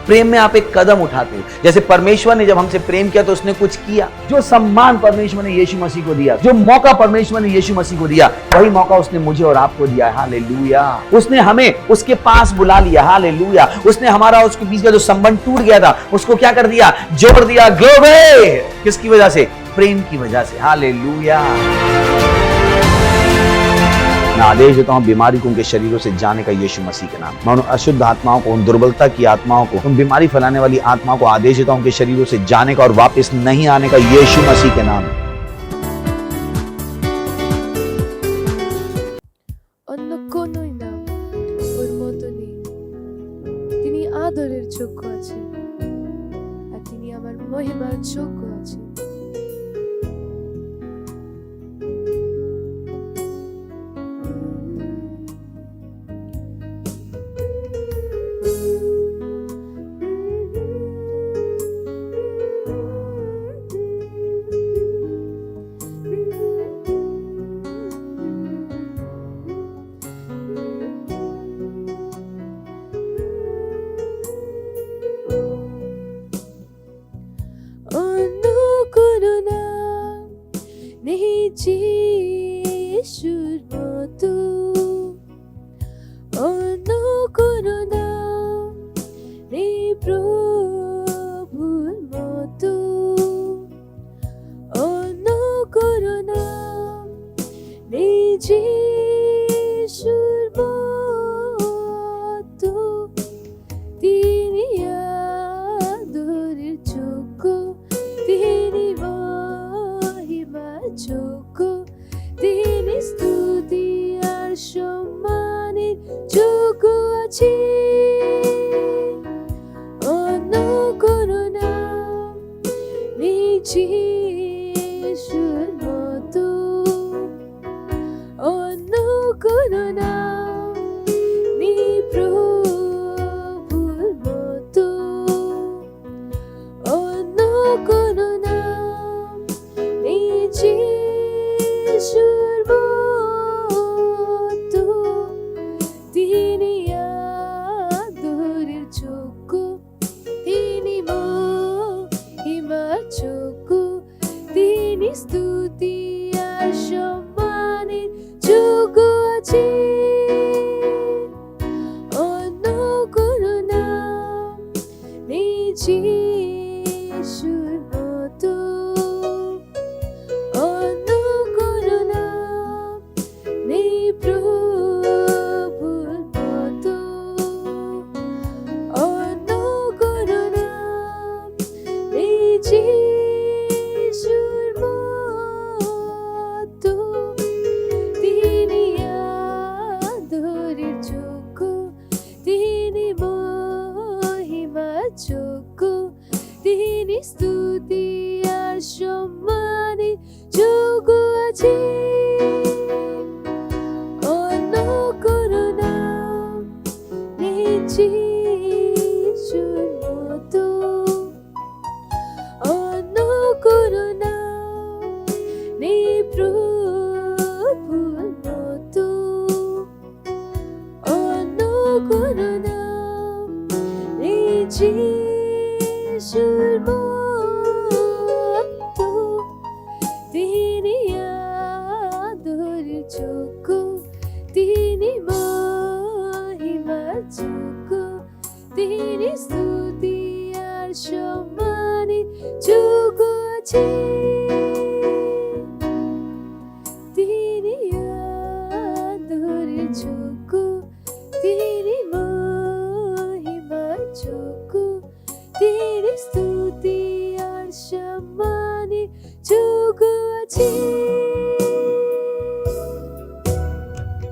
प्रेम में आप एक कदम उठाते हो। जैसे परमेश्वर ने जब हमसे प्रेम किया तो उसने कुछ किया। जो सम्मान परमेश्वर ने यीशु मसीह को दिया, जो मौका परमेश्वर ने यीशु मसीह को दिया, वही मौका उसने मुझे और आपको दिया है। हालेलुया। उसने हमें उसके पास बुला लिया। हालेलुया। उसने हमारा उसके बीच का जो संबंध टूट गया था उसको क्या कर दिया, जोड़ दिया। ग्लोरी। किसकी वजह से? प्रेम की वजह से। हालेलुया। मैं आदेश देता हूं बीमारी को उनके शरीरों से जाने का यीशु मसीह के नाम। मैं उन अशुद्ध आत्माओं को, उन दुर्बलता की आत्माओं को, उन बीमारी फैलाने वाली आत्माओं को आदेश देता हूं उनके शरीरों से जाने का और वापस नहीं आने का यीशु मसीह के नाम। অন্য কোনোই নাম ওর মতো নেই। তিনি আদরের যোগ্য আছেন আর তিনি আমার মহিমার যোগ্য আছেন। অন্য কোনো নাম নেই যিশুর মতো, অন্য কোনো নাম নেই প্রভুর মতো, অন্য কোনো নাম নেই যিশুর মতো। তিনি আদরের যোগ্য, তিনি মহিমার যোগ্য, তিনি স্তুতি আর সম্মানের যোগ্য আছে। অন্য কোনো নাম নেই যিশুর মতো, অন্য কোনো নাম নেই প্রভুর মতো, অন্য কোনো নাম নেই যিশুর মতো। তিনি আদরের যোগ্য, তিনি মহিমার যোগ্য, তিনি স্তুতি আর সম্মানের যোগ্য আছে। অন্য কোনো নাম নেই যিশুর মতো, অন্য কোনো নাম নেই প্রভুর মতো, অন্য কোনো নাম নেই যিশুর মতো। তিনি আদরের যোগ্য, তিনি মহিমার যোগ্য, তিনি স্তুতি আর সম্মানের যোগ্য আছে। অন্য কোনো নাম নেই যিশুর মতো, অন্য কোনো নাম নেই প্রভুর মতো, অন্য কোনো নাম নেই যিশুর মতো। তিনি আদরের যোগ্য, তিনি মহিমার যোগ্য, তিনি স্তুতি আর সম্মানের যোগ্য আছে। তিনি আদরের যোগ্য, তিনি মহিমার যোগ্য, তিনি স্তুতি আর সম্মানের যোগ্য আছে।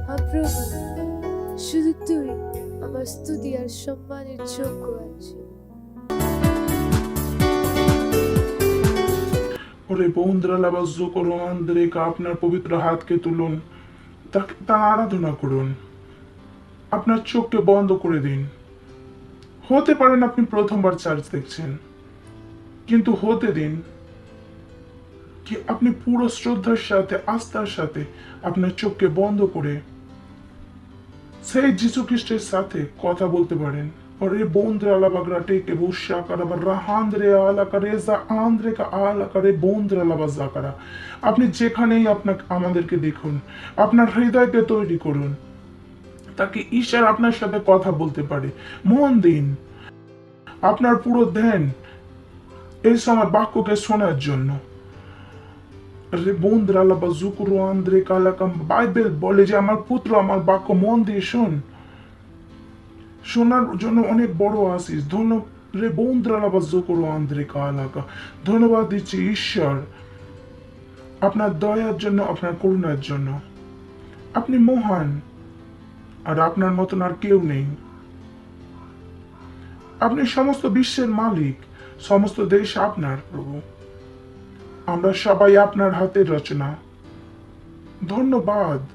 হ্যাঁ প্রভু, শুধু তুই আমার স্তুতি আর সম্মানের যোগ্য আছে। ওরে বৌন্দ্রালাবাজ্যকরমান্দ্রেকা আপনার পবিত্র হাতকে তুলুন, তার আরাধনা করুন, আপনার চোখকে বন্ধ করে দিন। হতে পারেন আপনি প্রথমবার চার্চ দেখছেন, কিন্তু হতে দিন কি আপনি পুরো শ্রদ্ধার সাথে, আস্থার সাথে আপনার চোখকে বন্ধ করে সেই যীশু খ্রিস্টের সাথে কথা বলতে পারেন। Ore bondra la bagrate ke busha kara rahandre ala করে যা আন্দ্রে কা আলা করে বন্দ্রা la bazakara আপনি যেখানেই আপনাকে আমাদেরকে দেখুন আপনার হৃদয়কে তৈরি করুন তাকে ঈশ্বর আপনার সাথে কথা বলতে পারে মন দিন আপনার পুরো ধ্যান এই সময় বাক্যকে শোনার জন্য রে Bandra la bazukuru andre kala kam Bible বলে যে আমার পুত্র আমার বাক্য মন দিয়ে শোন শোনার জন্য অনেক বড় আশিস ধন্যবাদ দিচ্ছি ঈশ্বর আপনার দয়ার জন্য আপনার করুণার জন্য আপনি মহান আর আপনার মতন আর কেউ নেই আপনি সমস্ত বিশ্বের মালিক সমস্ত দেশ আপনার প্রভু আমরা সবাই আপনার হাতের রচনা ধন্যবাদ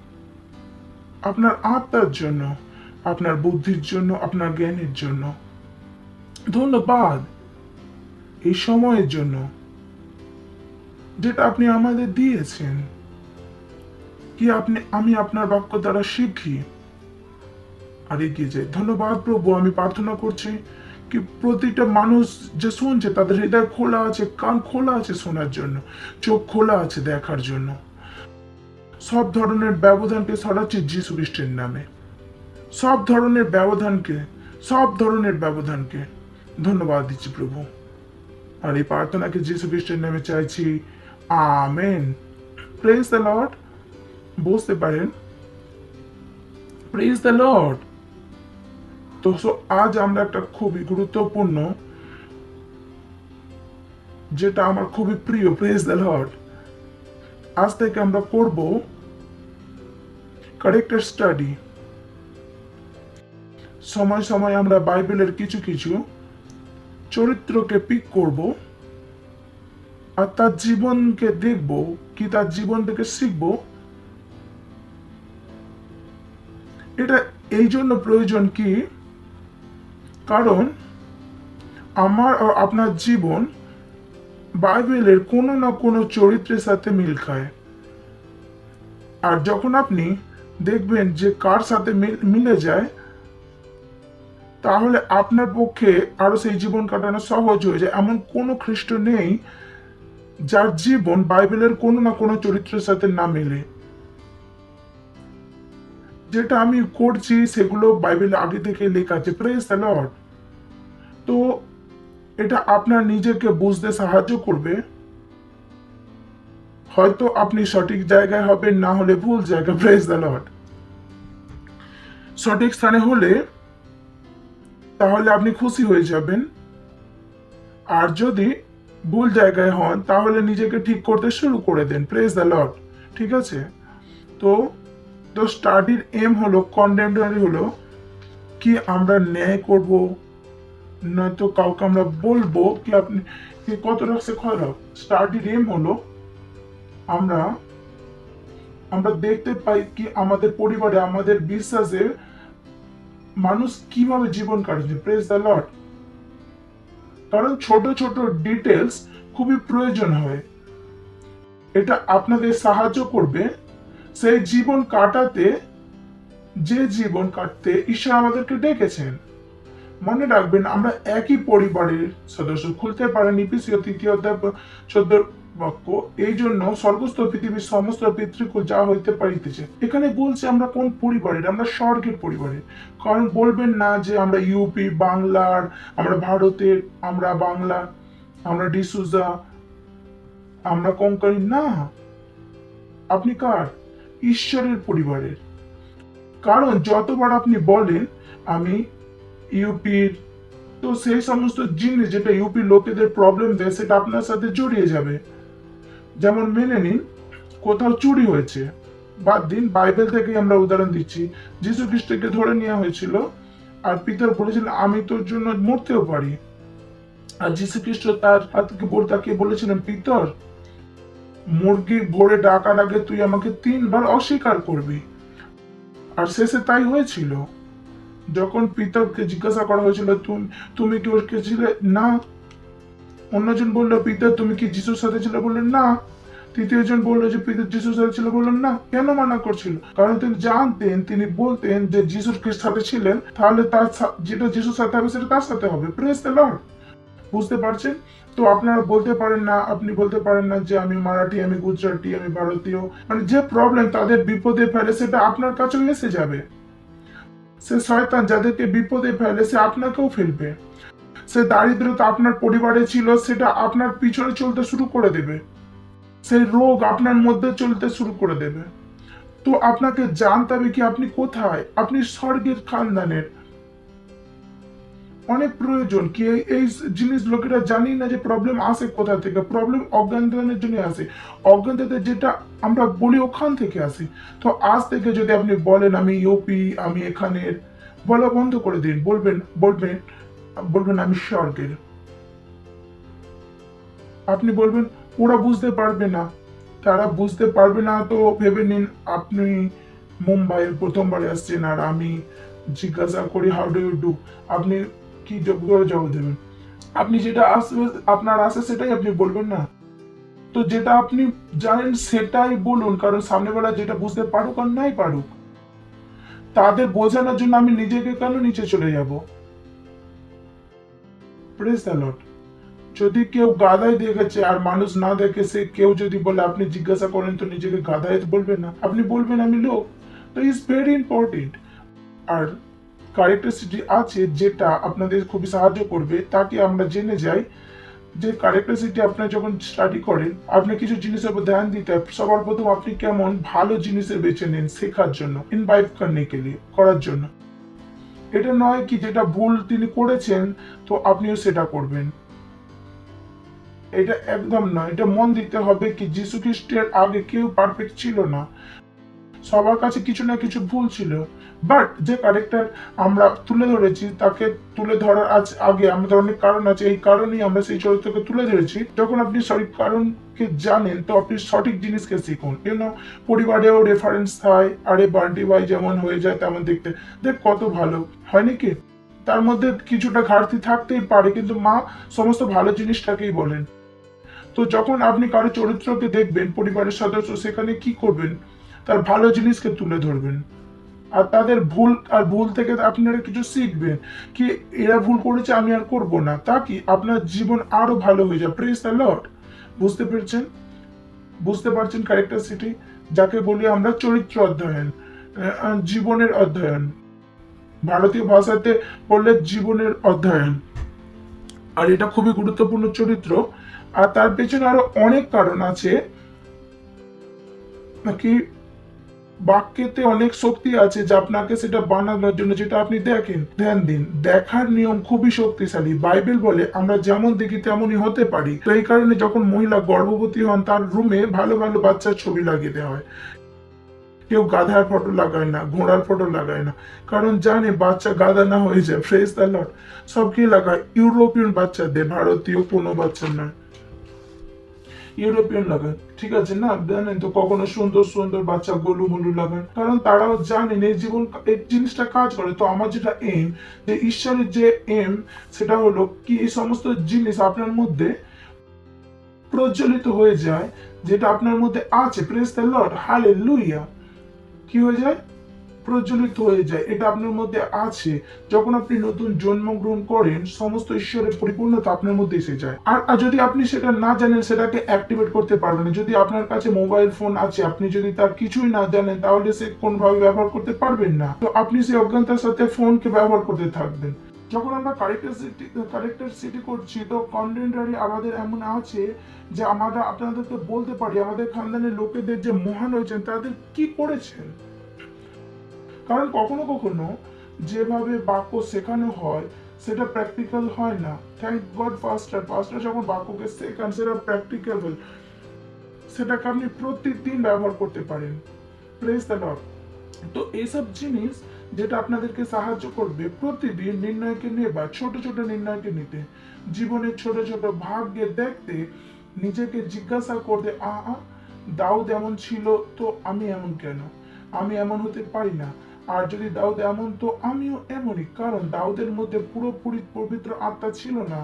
আপনার আত্মার জন্য আপনার বুদ্ধির জন্য আপনার জ্ঞানের জন্য ধন্যবাদ এই সময়ের জন্য যেটা আপনি আমাদের দিয়েছেন কি আমি আপনার বাক্য দ্বারা শিখি আর এগিয়ে যাই ধন্যবাদ প্রভু আমি প্রার্থনা করছি কি প্রতিটা মানুষ যে শুনছে তাদের হৃদয় খোলা আছে কান খোলা আছে শোনার জন্য চোখ খোলা আছে দেখার জন্য সব ধরনের ব্যবধানকে সরাচ্ছি যীশু খ্রিস্টের নামে সব ধরনের ব্যবধানকে ধন্যবাদ দিচ্ছি প্রভু আর এই প্রার্থনাকে যীশু খ্রিস্টের নামে চাইছি আমেন প্রেজ দ্য লর্ড বসতে পারেন প্রেজ দ্য লর্ড তো আজ আমরা একটা খুবই গুরুত্বপূর্ণ যেটা আমার খুবই প্রিয় প্রেজ দ্য লর্ড আজ থেকে আমরা করব ক্যারেক্টার স্টাডি সময় সময় আমরা বাইবেলের কিছু কিছু চরিত্রকে পিক করব আর তার জীবনকে দেখব কি তার জীবন থেকে শিখব এটা এই জন্য প্রয়োজন কি কারণ আমার আর আপনার জীবন বাইবেলের কোনো না কোনো চরিত্রের সাথে মিল খায় আর যখন আপনি দেখবেন যে কার সাথে মিলে যায় তাহলে আপনার পক্ষে আরো সেই জীবন কাটানো সহজ হয়ে যায় এমন কোনো খ্রিস্ট নেই যার জীবন বাইবেলের কোনো না কোনো চরিত্রের সাথে না মেলে যেটা আমি করছি সেগুলো বাইবেলে আগে থেকে লেখা আছে প্রেজ দ্য লর্ড তো এটা আপনার নিজেকে বুঝতে সাহায্য করবে হয়তো আপনি সঠিক জায়গায় হবেন না হলে ভুল জায়গায় প্রেজ দ্য লর্ড সঠিক স্থানে হলে তাহলে আপনি খুশি হয়ে যাবেন আর যদি ভুল জায়গায় হন তাহলে নিজেকে ঠিক করতে শুরু করে দেন প্রেজ দ্য লর্ড ঠিক আছে তো স্টাডির এম হলো কন্ডেমনারি হলো কি আমরা ন্যায় করব নয়তো কাউকে আমরা বলবো কি আপনি কত রাখছে খারাপ স্টাডির এম হলো আমরা দেখতে পাই কি আমাদের পরিবারে আমাদের বিশ্বাসে মানুষ কিভাবে জীবন কাটাচ্ছে প্রেজ দ্য লর্ড কারণ ছোট ছোট ডিটেলস খুবই প্রয়োজন হয় এটা আপনাদের সাহায্য করবে সেই জীবন কাটাতে যে জীবন কাটতে ঈশ্বর আমাদেরকে ডেকেছেন মনে রাখবেন আমরা একই পরিবারের সদস্য খুলতে পারেন ইফিসীয় 3 অধ্যায় 14 বাক্য এই জন্য স্বর্গস্থ পৃথিবীর সমস্ত পিতৃকুল যা হইতে পারিতেছে এখানে বলছে আমরা কোন পরিবারের আমরা স্বর্গের পরিবারের কারণ বলবেন না যে আমরা ইউপি বাংলার আমরা ভারতের আমরা বাংলা আমরা ডিসুজা আমরা কঙ্কারি না আপনি কার ঈশ্বরের পরিবারের কারণ যতবার আপনি বলেন আমি ইউপির তো সেই সমস্ত জিনিস যেটা ইউপি লোকেদের প্রবলেম দেয় সেটা আপনার সাথে জড়িয়ে যাবে যেমন মেনে নিন কোথাও চুরি হয়েছে বাদ দিন বাইবেল থেকে আমরা উদাহরণ দিচ্ছি যীশু খ্রিস্টকে ধরে নেওয়া হয়েছিল আর পিতর বলেছিলেন আমি তোর জন্য মরতেও পারি আর যীশু খ্রিস্ট তাকে বলেছিলেন পিতর মুরগি ভোরে ডাকার আগে তুই আমাকে 3 বার অস্বীকার করবি আর শেষে তাই হয়েছিল যখন পিতরকে জিজ্ঞাসা করা হয়েছিল তুমি কি ওকে ছিলে না অন্যজন বললো পিতর তুমি কি যিশুর সাথে ছিলে বললেন না তৃতীয় জন বললো যে পিতার যিশুর সাথে ছিল, বললেন না। কেন মানা করছিল? কারণ তিনি জানতেন, তিনি বলতেন যে যিশুর সাথে ছিলেন, তাহলে তার যেটা যিশুর সাথে হবে সেটা তার সাথে হবে। Praise the Lord. বুঝতে পারছেন? তো আপনারা বলতে পারেন না, আপনি বলতে পারেন না যে আমি মারাঠি, আমি গুজরাটি, আমি ভারতীয়। মানে যে প্রবলেম তাদের বিপদে ফেলে সেটা আপনার কাছেও এসে যাবে। সে শয়তান যাদেরকে বিপদে ফেলে সে আপনাকেও ফেলবে। সে দারিদ্রতা আপনার পরিবারে ছিল, সেটা আপনার পিছনে চলতে শুরু করে দেবে। সেই রোগ আপনার মধ্যে চলতে শুরু করে দেবে। তো আপনাকে জানতে হবে কি আপনি কোথায়, আপনি স্বর্গের খানদানের। অনেক প্রয়োজন কি এই জিনিস লোকেরা জানি না যে প্রবলেম আসে কোথা থেকে। প্রবলেম অজ্ঞানের জন্য আসে। অজ্ঞানতাতে যেটা আমরা বলি ওখান থেকে আসে। তো আজ থেকে যদি আপনি বলেন আমি ইউপি, আমি এখানের, বলা বন্ধ করে দিন। বলবেন আমি স্বর্গের। আপনি বলবেন ওরা বুঝতে পারবে না, তারা বুঝতে পারবে না। তো ভেবে নিন আপনি মুম্বাইয়ের প্রথমবারে আসছেন আর আমি জিজ্ঞাসা করি হাউ ডু ইউ ডু, আপনি কি জবাব দেবেন? আপনি যেটা আসবে আপনার আসে সেটাই আপনি বলবেন না। তো যেটা আপনি জানেন সেটাই বলুন, কারণ সামনেবেলা যেটা বুঝতে পারুক আর নাই পারুক, তাদের বোঝানোর জন্য আমি নিজেকে কেন নিচে চলে যাব? Praise the Lord. যদি কেউ গাধায় দেখেছে আর মানুষ না দেখে, সে কেউ যদি বলে আপনি জিজ্ঞাসা করেন তো নিজেকে গাধায় বলবেন না, আপনি বলবেন আমি লোক। তো ইজ ভেরি ইম্পর্টেন্ট। আর ক্যারেক্টারিস্টিক আছে যেটা আপনাদের খুবই সাহায্য করবে, তাকে আমরা জেনে যাই যে ক্যারেক্টারিস্টিক আপনার যখন স্টাডি করেন, আপনি কিছু জিনিসের উপর ধ্যান দিতে হবে। সবার প্রথম আপনি কেমন ভালো জিনিসের বেছে নেন শেখার জন্য, ইনভাইট করার জন্য। এটা নয় কি যেটা ভুল তিনি করেছেন তো আপনিও সেটা করবেন, এটা একদম নয়। এটা মন দিতে হবে কি যিশু খ্রিস্টের আগে কেউ পারফেক্ট ছিল না, সবার কাছে কিছু না কিছু ভুল ছিল। বাট যে ক্যারেক্টার আমরা তুলে ধরেছি, তাকে তুলে ধরার আগে আমাদের অনেক কারণ আছে। এই কারণেই আমরা সেই চরিত্রকে তুলে ধরেছি। যখন আপনি সঠিক কারণকে জানেন তো আপনি সঠিক জিনিসকে শিখুন। পরিবারেও রেফারেন্স হয়, আরে বান্টি ভাই যেমন হয়ে যায় তেমন দেখতে, দেখ কত ভালো হয় নাকি। তার মধ্যে কিছুটা ঘাটতি থাকতেই পারে, কিন্তু মা সমস্ত ভালো জিনিসটাকেই বলেন। তো যখন আপনি কারো চরিত্রকে দেখবেন পরিবারের সদস্য, সেখানে কি করবেন? তার ভালো জিনিসকে তুলে ধরবেন। আর তাদের ভুল থেকে আপনারা কিছু শিখবেন কি এরা ভুল করেছে আমি আর করব না, তা কি আপনার জীবন আরো ভালো হয়ে যায়। Praise the Lord. বুঝতে পারছেন ক্যারেক্টারিস্টিক, যাকে বলি আমরা চরিত্র অধ্যয়ন, জীবনের অধ্যয়ন। ভারতীয় ভাষাতে বললে জীবনের অধ্যয়ন। আর এটা খুবই গুরুত্বপূর্ণ চরিত্র। আর তার পেছনে আরো অনেক কারণ আছে। নাকি বাক্যেতে অনেক শক্তি আছে যা আপনাকে সেটা বানানোর জন্য, যেটা আপনি দেখেন, ধ্যান দিন। দেখার নিয়ম খুবই শক্তিশালী। বাইবেল বলে আমরা যেমন দেখি তেমনই হতে পারি। তো এই কারণে যখন মহিলা গর্ভবতী হন তার রুমে ভালো ভালো বাচ্চার ছবি লাগিয়ে দেওয়া হয়। কেউ গাধার ফটো লাগায় না, ঘোড়ার ফটো লাগায় না, কারণ জানে বাচ্চা গাধা না হয়ে যায়। Praise the Lord. সব কি লাগায়? ইউরোপিয়ান বাচ্চাদের, ভারতীয় কোনো বাচ্চা নয়, ইউরোপিয়ান লাগান। ঠিক আছে না? জানেন তো কখনো সুন্দর সুন্দর বাচ্চা গোলু লাগান, কারণ তারাও জানেন এই জিনিসটা কাজ করে। তো আমার যেটা এম, যে ঈশ্বরের যে এম, সেটা হলো কি এই সমস্ত জিনিস আপনার মধ্যে প্রজ্বলিত হয়ে যায়, যেটা আপনার মধ্যে আছে। Praise the Lord, hallelujah. কি হয়ে যায়? প্রজ্বলিত হয়ে যায়। এটা আপনার মধ্যে আছে। যখন আপনি নতুন জন্মগ্রহণ করেন, সমস্ত ঈশ্বরের পরিপূর্ণতা আপনার মধ্যে এসে যায়। আর যদি আপনি সেটা না জানেন, সেটাকে অ্যাক্টিভেট করতে পারবেন। যদি আপনার কাছে মোবাইল ফোন আছে, আপনি যদি তার কিছুই না জানেন, তাহলে সে কোনভাবে ব্যবহার করতে পারবেন না। তো আপনি সেই অজ্ঞানতার সাথে ফোনকে ব্যবহার করতে থাকবেন। যখন আমরা ক্যারেক্টারিস্টিক করছি, তো কন্টেন্টারি আমাদের এমন আছে যে আমরা আপনাদেরকে বলতে পারি আমাদের খানদানের লোকেদের যে মহান হয়েছেন তাদের কি করেছেন। কারণ কখনো কখনো যেভাবে বাক্য শেখানো হয় সেটা প্র্যাকটিক্যাল হয় না। থ্যাংক গড পাস্টার যখন বাক্যকে শেখান সেটা প্র্যাকটিক্যাল, সেটাকে আপনি প্রতিদিন ব্যবহার করতে পারেন। Praise the Lord. তো এইসব জিনিস যেটা আপনাদেরকে সাহায্য করবে প্রতিদিন নির্ণয়কে নেবা, ছোট ছোট নির্ণয়কে নিতে, জীবনের ছোট ছোট ভাগ্যে দেখতে, নিজেকে জিজ্ঞাসা করতে, দাউদ এমন ছিল তো আমি এমন কেন? আমি এমন হতে পারি না। আর যদি দাউদ এমন তো আমিও এমনই, কারণ দাউদের মধ্যে পুরোপুরি পবিত্র আত্মা ছিল না।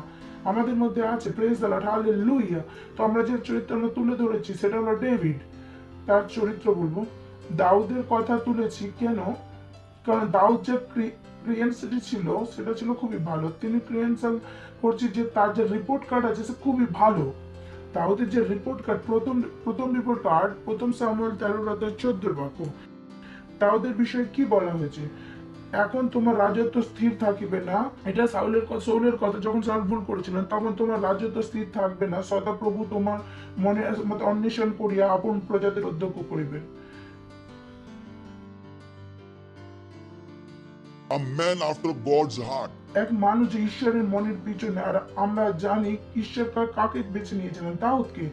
আমাদের মধ্যে আছে। Praise the Lord, hallelujah. তো আমরা যে চরিত্র আমরা তুলে ধরেছি সেটা হলো ডেভিড, তার চরিত্র বলবো। দাউদের কথা তুলেছি কেন? কারণ দাউদ যে ক্রিয়েন্সিটি ছিল সেটা ছিল খুবই ভালো। তিনি ক্রিয়েন্সাল করছি যে তার যে রিপোর্ট কার্ড আছে সে খুবই ভালো। দাউদের যে রিপোর্ট কার্ড, প্রথম রিপোর্ট কার্ড 1 শামুয়েল 13:14 বাক্য। দাউদের বিষয়ে কি বলা হয়েছে? এখন তোমার রাজত্ব স্থির থাকিবে না। এটা সাউলের কথা, যখন সাউল ভুল করেছিলেন তখন তোমার রাজত্ব স্থির থাকবে না। সদাপ্রভু তোমার মনে মতো অন্বেষণ করিয়া আপন প্রজাদের অধ্যক্ষ করিবেন। A man after God's heart. এক মানুষ যে ঈশ্বরের মনের পিছনে, আর আমরা জানি ঈশ্বর কাকে বেছে নিয়েছিলেন, দাউদকে।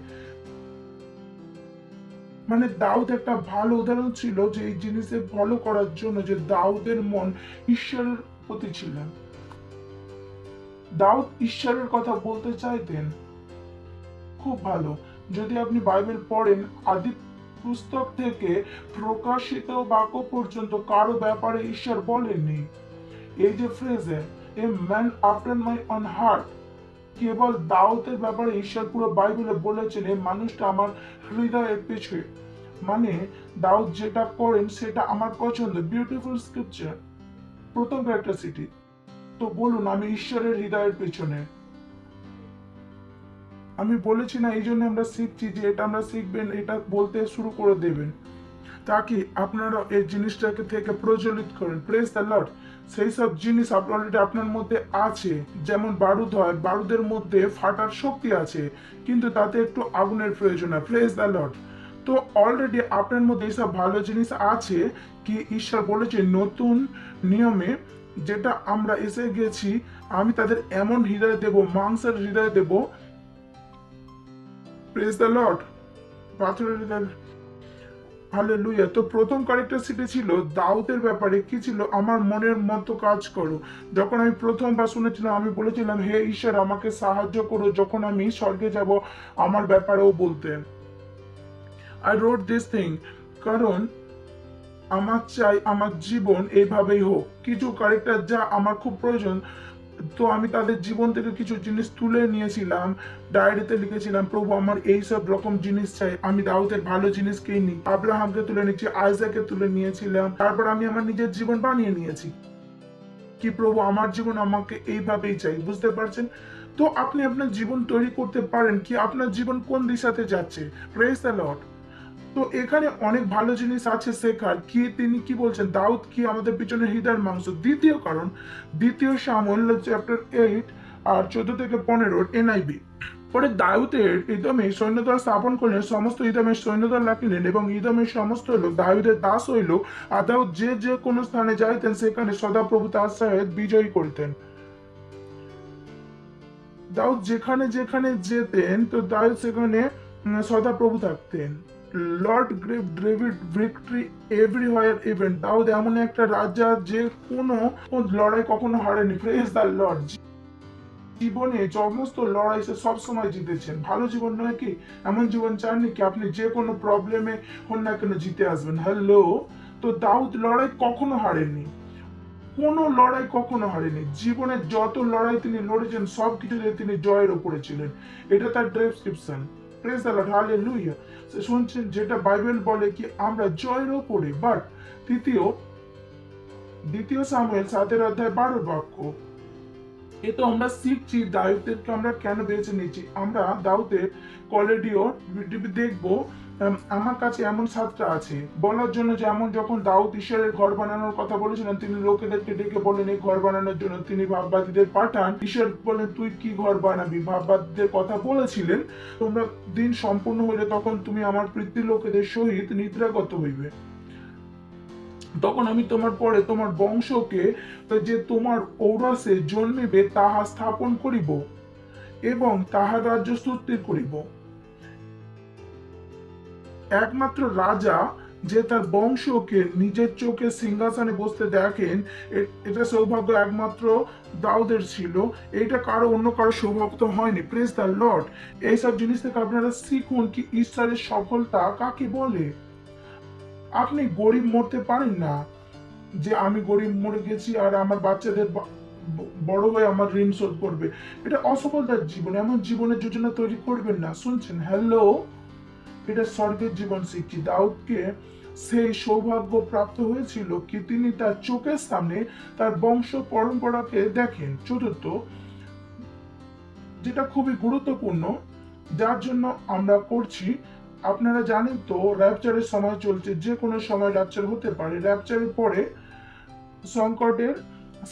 মানে দাউদ একটা ভালো উদাহরণ ছিল যে এই জিনিসে ফলো করার জন্য, যে দাউদের মন ঈশ্বরের প্রতি ছিলেন। দাউদ ঈশ্বরের কথা বলতে চাইতেন। খুব ভালো। যদি আপনি বাইবেল পড়েন, আদি পুস্তক থেকে প্রকাশিত বাক্য পর্যন্ত কারো ব্যাপারে ঈশ্বর বলেননি। এই যে ফ্রেজে a man after my own heart, কেবল দাউদের ব্যাপারে ঈশ্বর পুরো বাইবেলে বলেছেন এই মানুষটা আমার হৃদয়ের পিছু। মানে দাউদ যেটা করেন সেটা আমার পছন্দ। বিউটিফুল স্ক্রিপচার, প্রথম ক্যারেক্টারিস্টিক। তো বলুন, আমি ঈশ্বরের হৃদয়ের পিছনে। আমি বলেছি না, এই জন্য আমরা শিখছি যে এটা আমরা শিখবেন, এটা বলতে শুরু করে দেবেন, তাকে আপনারা এই জিনিসটাকে থেকে প্রজ্বলিত করেন। Praise the Lord. সেই সব জিনিস অলরেডি আপনার মধ্যে আছে। যেমন বারুদ হয়, বারুদের মধ্যে ফাটার শক্তি আছে, কিন্তু তাতে একটু আগুনের প্রয়োজন হয়। Praise the Lord. তো অলরেডি আপনার মধ্যে এইসব ভালো জিনিস আছে। কি ঈশ্বর বলেছে নতুন নিয়মে, যেটা আমরা এসে গেছি, আমি তাদের এমন হৃদয় দেব, মাংসের হৃদয় দেব। Praise the Lord. পাথরের হৃদয়। হালেলুয়া। তো প্রথম ক্যারেক্টারিস্টিক ছিল দাউদের ব্যাপারে কি ছিল? আমার মনের মতো কাজ করো। যখন আমি প্রথমবার শুনেছিলাম, আমি বলেছিলাম হে ঈশ্বর আমাকে সাহায্য করো যখন আমি স্বর্গে যাব আমার ব্যাপারেও বলতে। আই রোট দিস থিং কারণ আমার চাই আমার জীবন এইভাবেই হোক। কিছু ক্যারেক্টার যা আমার খুব প্রয়োজন, তো আমি তাদের জীবন থেকে কিছু জিনিস তুলে নিয়েছিলাম, ডায়েরিতে লিখেছিলাম প্রভু আমার এই সব রকম জিনিস চাই। আমি দাউদের ভালো জিনিসকেই নিই, আব্রাহামকে তুলে নিচ্ছি, আইজাকে তুলে নিয়েছিলাম, তারপর আমি আমার নিজের জীবন বানিয়ে নিয়েছি। কি প্রভু আমার জীবন আমাকে এইভাবেই চাই। বুঝতে পারছেন? তো আপনি আপনার জীবন তৈরি করতে পারেন কি আপনার জীবন কোন দিশাতে যাচ্ছে। Praise the Lord. তো এখানে অনেক ভালো জিনিস আছে শেখার। কি তিনি কি বলছেন? দাউদ কি আমাদের পিছনে হৃদয়ের মাংস। দ্বিতীয় কারণ, 2 শামুয়েল চ্যাপ্টার 8 আর 14 থেকে 15 NIV। পরে দাউদের ইদমে সৈন্যদল স্থাপন করলেন, সমস্ত ইদমের সৈন্যদল রাখিলেন এবং ইদমের সমস্ত লোক দাউদের দাস হইল। আর দাউদ যে কোনো স্থানে যাইতেন সেখানে সদাপ্রভু তার সহিত বিজয়ী করিতেন। দাউদ যেখানে যেখানে যেতেন তো দাউদ সেখানে সদাপ্রভু থাকতেন। Lord gave David victory everywhere he went. Daud এমন একটা রাজা যে কোনো লড়াই কখনো হারেনি। Praise the Lord. জীবনে সমস্ত লড়াই সে সবসময় জিতেছেন। ভালো জীবন নয় কি? এমন জীবন চাননি কি আপনি যে কোনো প্রবলেমে হন না কেন জিতে আসবেন? হ্যালো। তো দাউদ লড়াই কখনো হারেননি, কোনো লড়াই কখনো হারেনি। জীবনে যত লড়াই তিনি লড়েছেন সব কিছুতে তিনি জয়ের উপরে ছিলেন। এটা তার description. Praise the Lord. Hallelujah. শুনছেন যেটা বাইবেল বলে কি আমরা জয়ের উপরে। বাট দ্বিতীয় শামুয়েল 7:12 বাক্য। এ তো আমরা শিখছি দাউদকে আমরা কেন বেছে নিচ্ছি। আমরা দাউদের কলেডিও দেখবো। আমার কাছে এমন 7টা আছে বলার জন্য, যেমন যখন দাউদ ঈশ্বরের ঘর বানানোর কথা বলেছিলেন, তিনি লোকেদেরকে ডেকে বলেন এই ঘর বানানোর জন্য। তিনি ভাববাদীদের পাঠান। ঈশ্বর বলেন তুই কি ঘর বানাবি? ভাববাদীদের কথা বলেছিলেন তোমরা দিন সম্পূর্ণ হইলে তখন তুমি আমার প্রীতি লোকেদের সহিত নিদ্রাগত হইবে। তখন আমি তোমার পরে তোমার বংশকে যে তোমার ঔরসে জন্মিবে তাহা স্থাপন করিব এবং তাহার রাজ্য স্থির করিব। একমাত্র রাজা যে তার বংশকে নিজের চোখে সিংহাসনে বসতে দেখেন, এটা সৌভাগ্য একমাত্র দাউদের ছিল। এটা কারো অন্য কারো সৌভাগ্য হয়নি। Praise the Lord. এইসব জিনিস থেকে আপনারা শিখুন কি ঈশ্বরের সফলতা কাকে বলে। আপনি গরিব মরতে পারেন না যে আমি গরিব মরে গেছি আর আমার বাচ্চাদের বড় হয়ে আমার ঋণ শোধ করবে। এটা অসফলতার জীবন, এমন জীবনের যোজনা তৈরি করবেন না। শুনছেন? হ্যালো, এটা স্বর্গের জীবন শিখছি। দাউদকে সেই সৌভাগ্য প্রাপ্ত হয়েছিল কি তিনি তার চোখের সামনে তার বংশ পরম্পরাকে দেখেন। চতুর্থ, যেটা খুবই গুরুত্বপূর্ণ, যার জন্য আমরা করছি, আপনারা জানেন তো র্যাপচারের সময় চলছে, যে কোনো সময় র্যাপচার হতে পারে। র্যাপচারের পরে সংকটের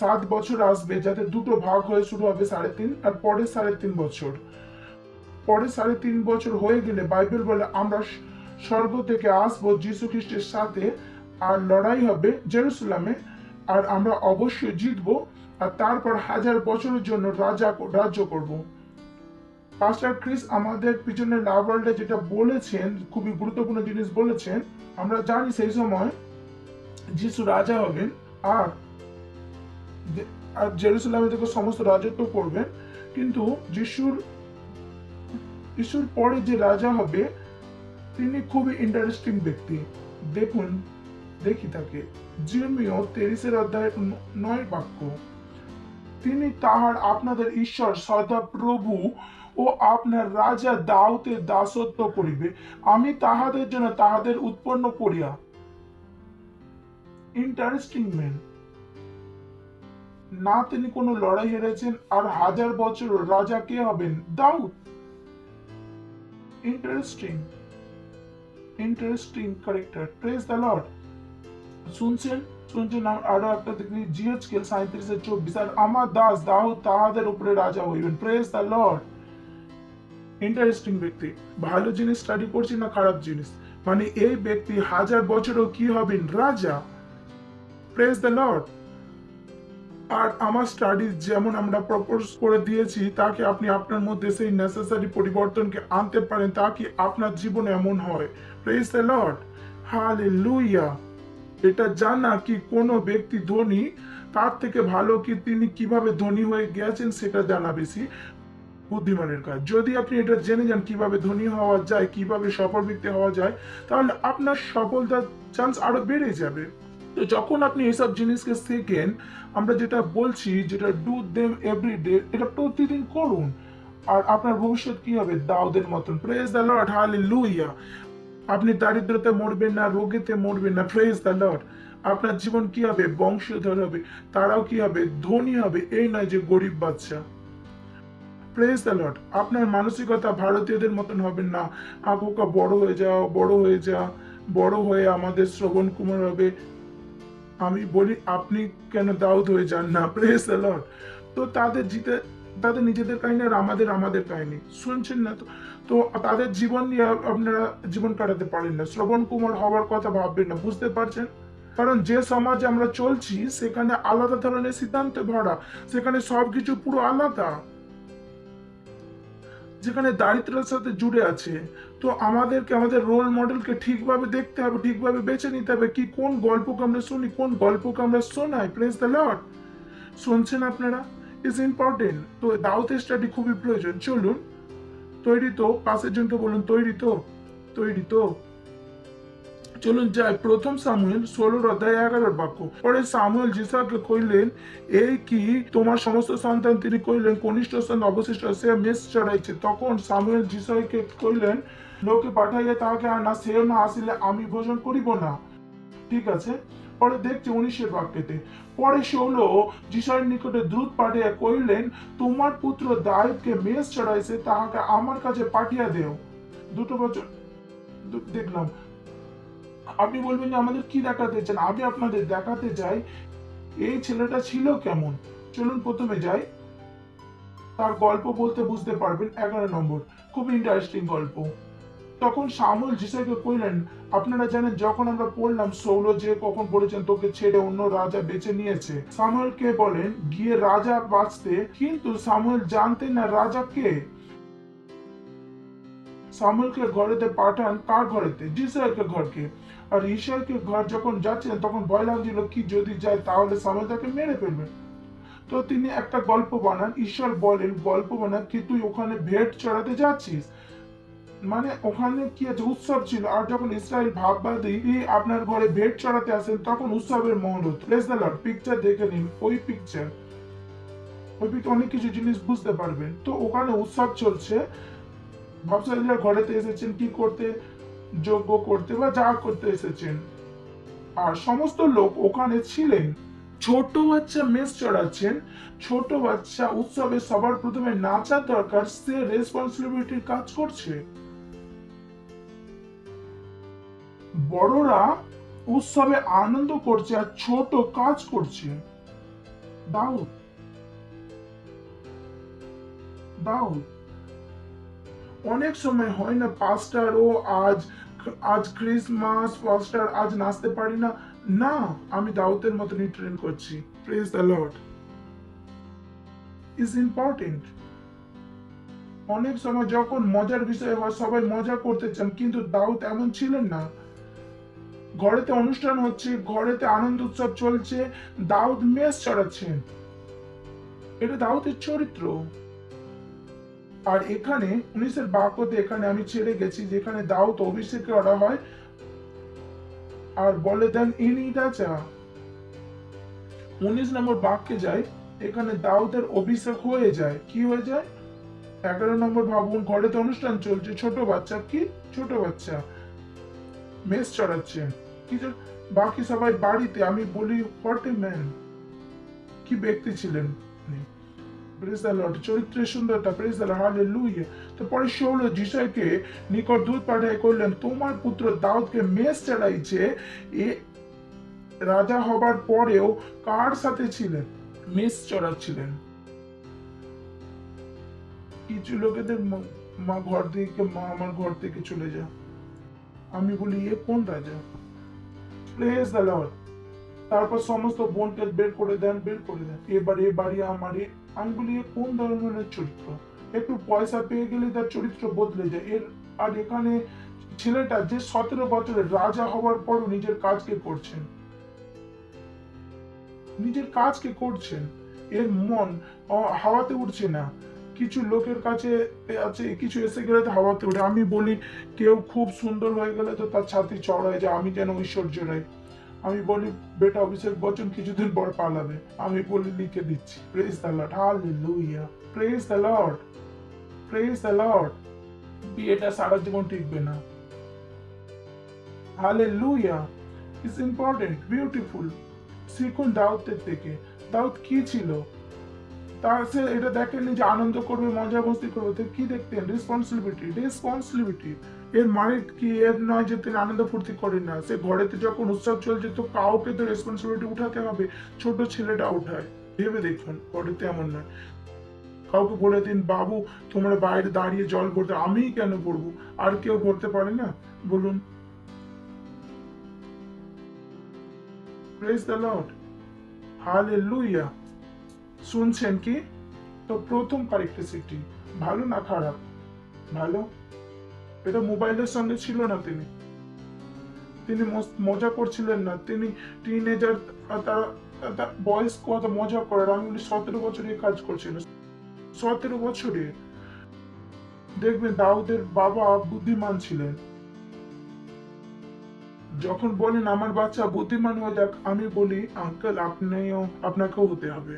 7 বছর আসবে, যাতে দুটো ভাগ হয়ে শুরু হবে 3.5 আর পরে 3.5 বছর। পরে 3.5 বছর হয়ে গেলে বাইবেল বলে আমরা স্বর্গ থেকে আসবো যীশু খ্রিস্টের সাথে, আর লড়াই হবে জেরুসালেমে, আর আমরা অবশ্যই জিতবো, আর তারপর 1000 বছরের জন্য রাজ্য করব। পাস্টার ক্রিস আমাদের পিছনে লাভ ওয়ার্ল্ডে যেটা বলেছেন, খুবই গুরুত্বপূর্ণ জিনিস বলেছেন। আমরা জানি সেই সময় যিশু রাজা হবেন, আর জেরুসালেমে থেকে সমস্ত রাজত্ব করবেন। কিন্তু যিশুর পরে যে রাজা হবে তিনি খুবই ইন্টারেস্টিং ব্যক্তি। দেখি তাকে জিরমিয় 23 অধ্যায় 9 বাক্য, তিনি তাহার আপনাদের ঈশ্বর সদা প্রভু ও আপনার রাজা দাউদের দাসত্ব করিবে, আমি তাহাদের জন্য তাহাদের উৎপন্ন করিয়া। ইন্টারেস্টিং ম্যান না, তিনি কোনো লড়াই হেরেছেন, আর 1000 বছর রাজা কে হবেন? Daud. Interesting character. Praise the Lord. শুনছেন? আরো একটা দেখি, জিএচকেল 37:24, আর আমার দাস দাউদ তাহাদের উপরে রাজা হইবেন। Praise the Lord. ইন্টারেস্টিং ব্যক্তি। ভালো জিনিস স্টাডি করছি না খারাপ জিনিস? মানে এই ব্যক্তি 1000 বছরও কি হবেন? রাজা। Praise the Lord. আর আমার স্টাডি যেমন আমরা প্রপোজ করে দিয়েছি, তাকে আপনি আপনার মধ্যে সেই নেসেসারি পরিবর্তনকে আনতে পারেন, তাকে আপনার জীবনে এমন হয়। Praise the Lord. হালেলুয়া। এটা জানা কি কোনো ব্যক্তি ধনী, তার থেকে ভালো কি তিনি কিভাবে ধনী হয়ে গেছেন সেটা জানা বেশি বুদ্ধিমানের কাজ। যদি আপনি এটা জেনে যান কিভাবে ধনী হওয়া যায়, কিভাবে সফল ব্যক্তি হওয়া যায়, তাহলে আপনার সফলতার চান্স আরো বেড়ে যাবে। তো যখন আপনি এইসব জিনিসকে শেখেন, আমরা যেটা বলছি, যেটা ডু দেম এভরিডে, এটা প্রতিদিন করুন, আর আপনার ভবিষ্যৎ কি হবে? দাউদের মতন। Praise the Lord. হালেলুয়া। আপনি দারিদ্রতে মরবেন না, রোগেতে মরবেন না। Praise the Lord. আপনার জীবন কি হবে? বংশধর হবে, তারাও কি হবে? ধনী হবে। এই নয় যে গরিব বাচ্চা। Praise the Lord. আপনার মানসিকতা ভারতীয়দের মতন হবেন না, আঁকা বড় হয়ে যাও, বড় হয়ে আমাদের শ্রবণ কুমার হবে। আমি বলি আপনি কেন দাউদ হয়ে যান না? Praise the Lord. তো তাদের নিজেদের কাহিনী আর আমাদের কাহিনী। শুনছেন না? তো তাদের জীবন নিয়ে আপনারা জীবন কাটাতে পারেন না। শ্রবণ কুমার হওয়ার কথা ভাববেন না। বুঝতে পারছেন? কারণ যে সমাজে আমরা চলছি সেখানে আলাদা ধরনের সিদ্ধান্তে ভরা, সেখানে সবকিছু পুরো আলাদা, যেখানে দারিদ্রের সাথে জুড়ে আছে। তো আমাদেরকে আমাদের রোল মডেলকে ঠিকভাবে দেখতে হবে, ঠিকভাবে বেছে নিতে হবে, কি কোন গল্পকে আমরা শুনি, কোন গল্পকে আমরা শোনাই। Praise the Lord. শুনছেন আপনারা? Is important. তো দাউদের স্টাডি খুবই প্রয়োজন। চলুন, তৈরি তো? পাশের জনকে বলুন তৈরি তো? চলুন যাই। 1 সামুয়েল 16 অধ্যায় 11 বাক্য। পরে সামুয়েল যিশাকে কইলেন, এই কি তোমার সমস্ত সন্তান? তিনি কইলেন, কনিষ্ঠ সন্তান অবশিষ্ট, সে মেষ চড়াইছে। তখন সামুয়েল যিশাকে কইলেন, লোকে পাঠাইয়া তাহাকে আনা, সেও না আসিলে আমি ভোজন করিব না। ঠিক আছে। পরে দেখছি 19 বাক্যেতে, পরে শৌল যিশার নিকটে দূত পাঠিয়ে কইলেন, তোমার পুত্র দাউদকে মেষ চড়াইছে, তাহাকে আমার কাছে পাঠিয়ে দেও। 2 বছর দেখলাম। আপনি বলবেন যে আমাদের কি দেখাতে চান? আমি আপনাদের দেখাতে চাই এই ছেলেটা ছিল কেমন। চলুন প্রথমে যাই, তার গল্প বলতে বুঝতে পারবেন। 11 নম্বর, খুব ইন্টারেস্টিং গল্প। তখন সামুয়েল যিশাকে কইলেন, আপনারা জানেন যখন আমরা পড়লাম শৌল যে কখন বলেছেন তোকে ছেড়ে অন্য রাজা বেছে নিয়েছে, সামুয়েলকে বলেন গিয়ে রাজা বাঁচতে, কিন্তু সামুয়েল জানতেন না রাজা কে। সামুয়েলকে ঘরেতে পাঠান, কার ঘরেতে? যিশাইকে ঘরকে। আর ঈশাইকে ঘর যখন যাচ্ছেন তখন ভয় লাগছিল কি যদি যায় তাহলে সামুয়েল তাকে মেরে ফেলবে। তো তিনি একটা গল্প বানান। ঈশ্বর বলেন গল্প বানান কি তুই ওখানে ভেট চড়াতে যাচ্ছিস, মানে ওখানে কি আছে? উৎসব ছিল। আর যখন ইসরায়েল ভাববাদী আপনার ঘরে ভেট চড়াতে আসেন তখন উৎসবের মহল হতো। Praise the Lord. পিকচার দেখে নিন, ওই পিকচার ওই ব্যক্তি অনেক কিছু জিনিস বুঝতে পারবেন। তো ওখানে উৎসব চলছে, ভাবসালীরা ঘরেতে এসেছেন কি করতে, যজ্ঞ করতে বা যা করতে এসেছেন, আর সমস্ত লোক ওখানে ছিলেন। ছোট বাচ্চা মেষ চড়াচ্ছেন, ছোট বাচ্চা উৎসবে সবার প্রথমে নাচার দরকার, সে রেসপন্সিবিলিটির কাজ করছে। বড়রা উৎসবে আনন্দ করছে আর ছোট কাজ করছে। দাউদ দাউদ অনেক সময় হয় না, পাস্টার ও আজ আজ ক্রিসমাস, পাস্টার আজ নাচতে পারি না, না আমি দাউদের মতনই ট্রেন করছি। Praise the Lord is important. অনেক সময় যখন মজার বিষয় হয় সবাই মজা করতে চান, কিন্তু দাউদ এমন ছিলেন না। ঘরেতে অনুষ্ঠান হচ্ছে, ঘরেতে আনন্দ উৎসব চলছে, দাউদ মেষ চড়াচ্ছেন, এটা দাউদের চরিত্র। আর এখানে 19 বাক্যতে এখানে আমি ছেড়ে গেছি, যেখানে দাউদ অভিষেক করা হয় আর বলে দেন ইনি রাজা। 19 নম্বর বাক্যে যায়, এখানে দাউদের অভিষেক হয়ে যায়। কি হয়ে যায়? 11 নম্বর ভাবুন, ঘরেতে অনুষ্ঠান চলছে, ছোট বাচ্চা, কি ছোট বাচ্চা মেষ চড়াচ্ছেন, কিছু বাকি সবাই বাড়িতে। আমি বলি হোয়াট এ ম্যান, কি ব্যক্তি ছিলেন। প্রেজ দ্য লর্ড, চরিত্রের সুন্দরতা, প্রেজ দ্য লর্ড, হালেলুয়া। তো পরে শাউল যিশাইকে নিকট দূত পাঠায় করলেন, তোমার পুত্র দাউদকে মেষ চড়াইছে। এ রাজা হবার পরেও কার সাথে ছিলেন? মেষ চড়াচ্ছিলেন। কিছু লোকেদের মা ঘর থেকে, মা আমার ঘর থেকে চলে যা, আমি বলি এ কোন রাজা? Praise the Lord. তারপর সমস্ত বোনকে বের করে দেন, বের করে দেন, এবার এ বাড়ি আমারই। আমি বলি এ কোন ধরনের চরিত্র? একটু পয়সা পেয়ে গেলে তার চরিত্র বদলে যায়। আর এখানে ছেলেটা যে 17 বছরের রাজা হওয়ার পরও নিজের কাজকে করছেন, নিজের কাজকে করছেন, এর মন হাওয়াতে উঠছে না। কিছু লোকের কাছে আছে, কিছু এসে গেলে তো হাওয়াতে উঠে। আমি বলি কেউ খুব সুন্দর হয়ে গেলে তো তার ছাতি চড়ায় যে আমি যেন ঐশ্বর্য রাই। আমি বলি বেটা অভিষেক বচ্চন কিছুদিন পর পালাবে, আমি বলি লিখে দিচ্ছি। Praise the Lord, hallelujah, praise the Lord, praise the Lord. বিয়েটা সারা জীবন টিকবে না। Hallelujah is important, beautiful. শিখুন দাউদের থেকে। দাউদ কি ছিল? তার সে এটা দেখেননি যে আনন্দ করবে, মজা মস্তি করবে, তো কি দেখতেন? Responsibility, responsibility. এর মানে কি এর নয় যে তিনি আনন্দ ফুর্তি করেন না। সে ঘরেতে যখন উৎসব চলছে তো কাউকে তো রেসপন্সিবিলিটি উঠাতে হবে। ছোট ছেলেটা উঠায়, ভেবে দেখুন, ঘরেতে এমন নয় কাউকে বলে দিন বাবু তোমরা বাইরে দাঁড়িয়ে জল ভরতে, আমি কেন ভরবো? আর কেউ ভরতে পারে না? বলুন। Praise the Lord, hallelujah. শুনছেন কি? তো প্রথম ক্যারেক্টারিস্টিকটি ভালো না খারাপ? ভালো। এটা মোবাইলের সঙ্গে ছিল না। তিনি মজা করছিলেন না। তিনি টিনেজার, তার বয়স কত মজা করার। আমি বলি 17 বছরে কাজ করছিল, 17 বছরে। দেখবেন দাউদের বাবা বুদ্ধিমান ছিলেন। যখন বলেন আমার বাচ্চা বুদ্ধিমান হয়ে যাক, আমি বলি আঙ্কেল আপনাকেও হতে হবে,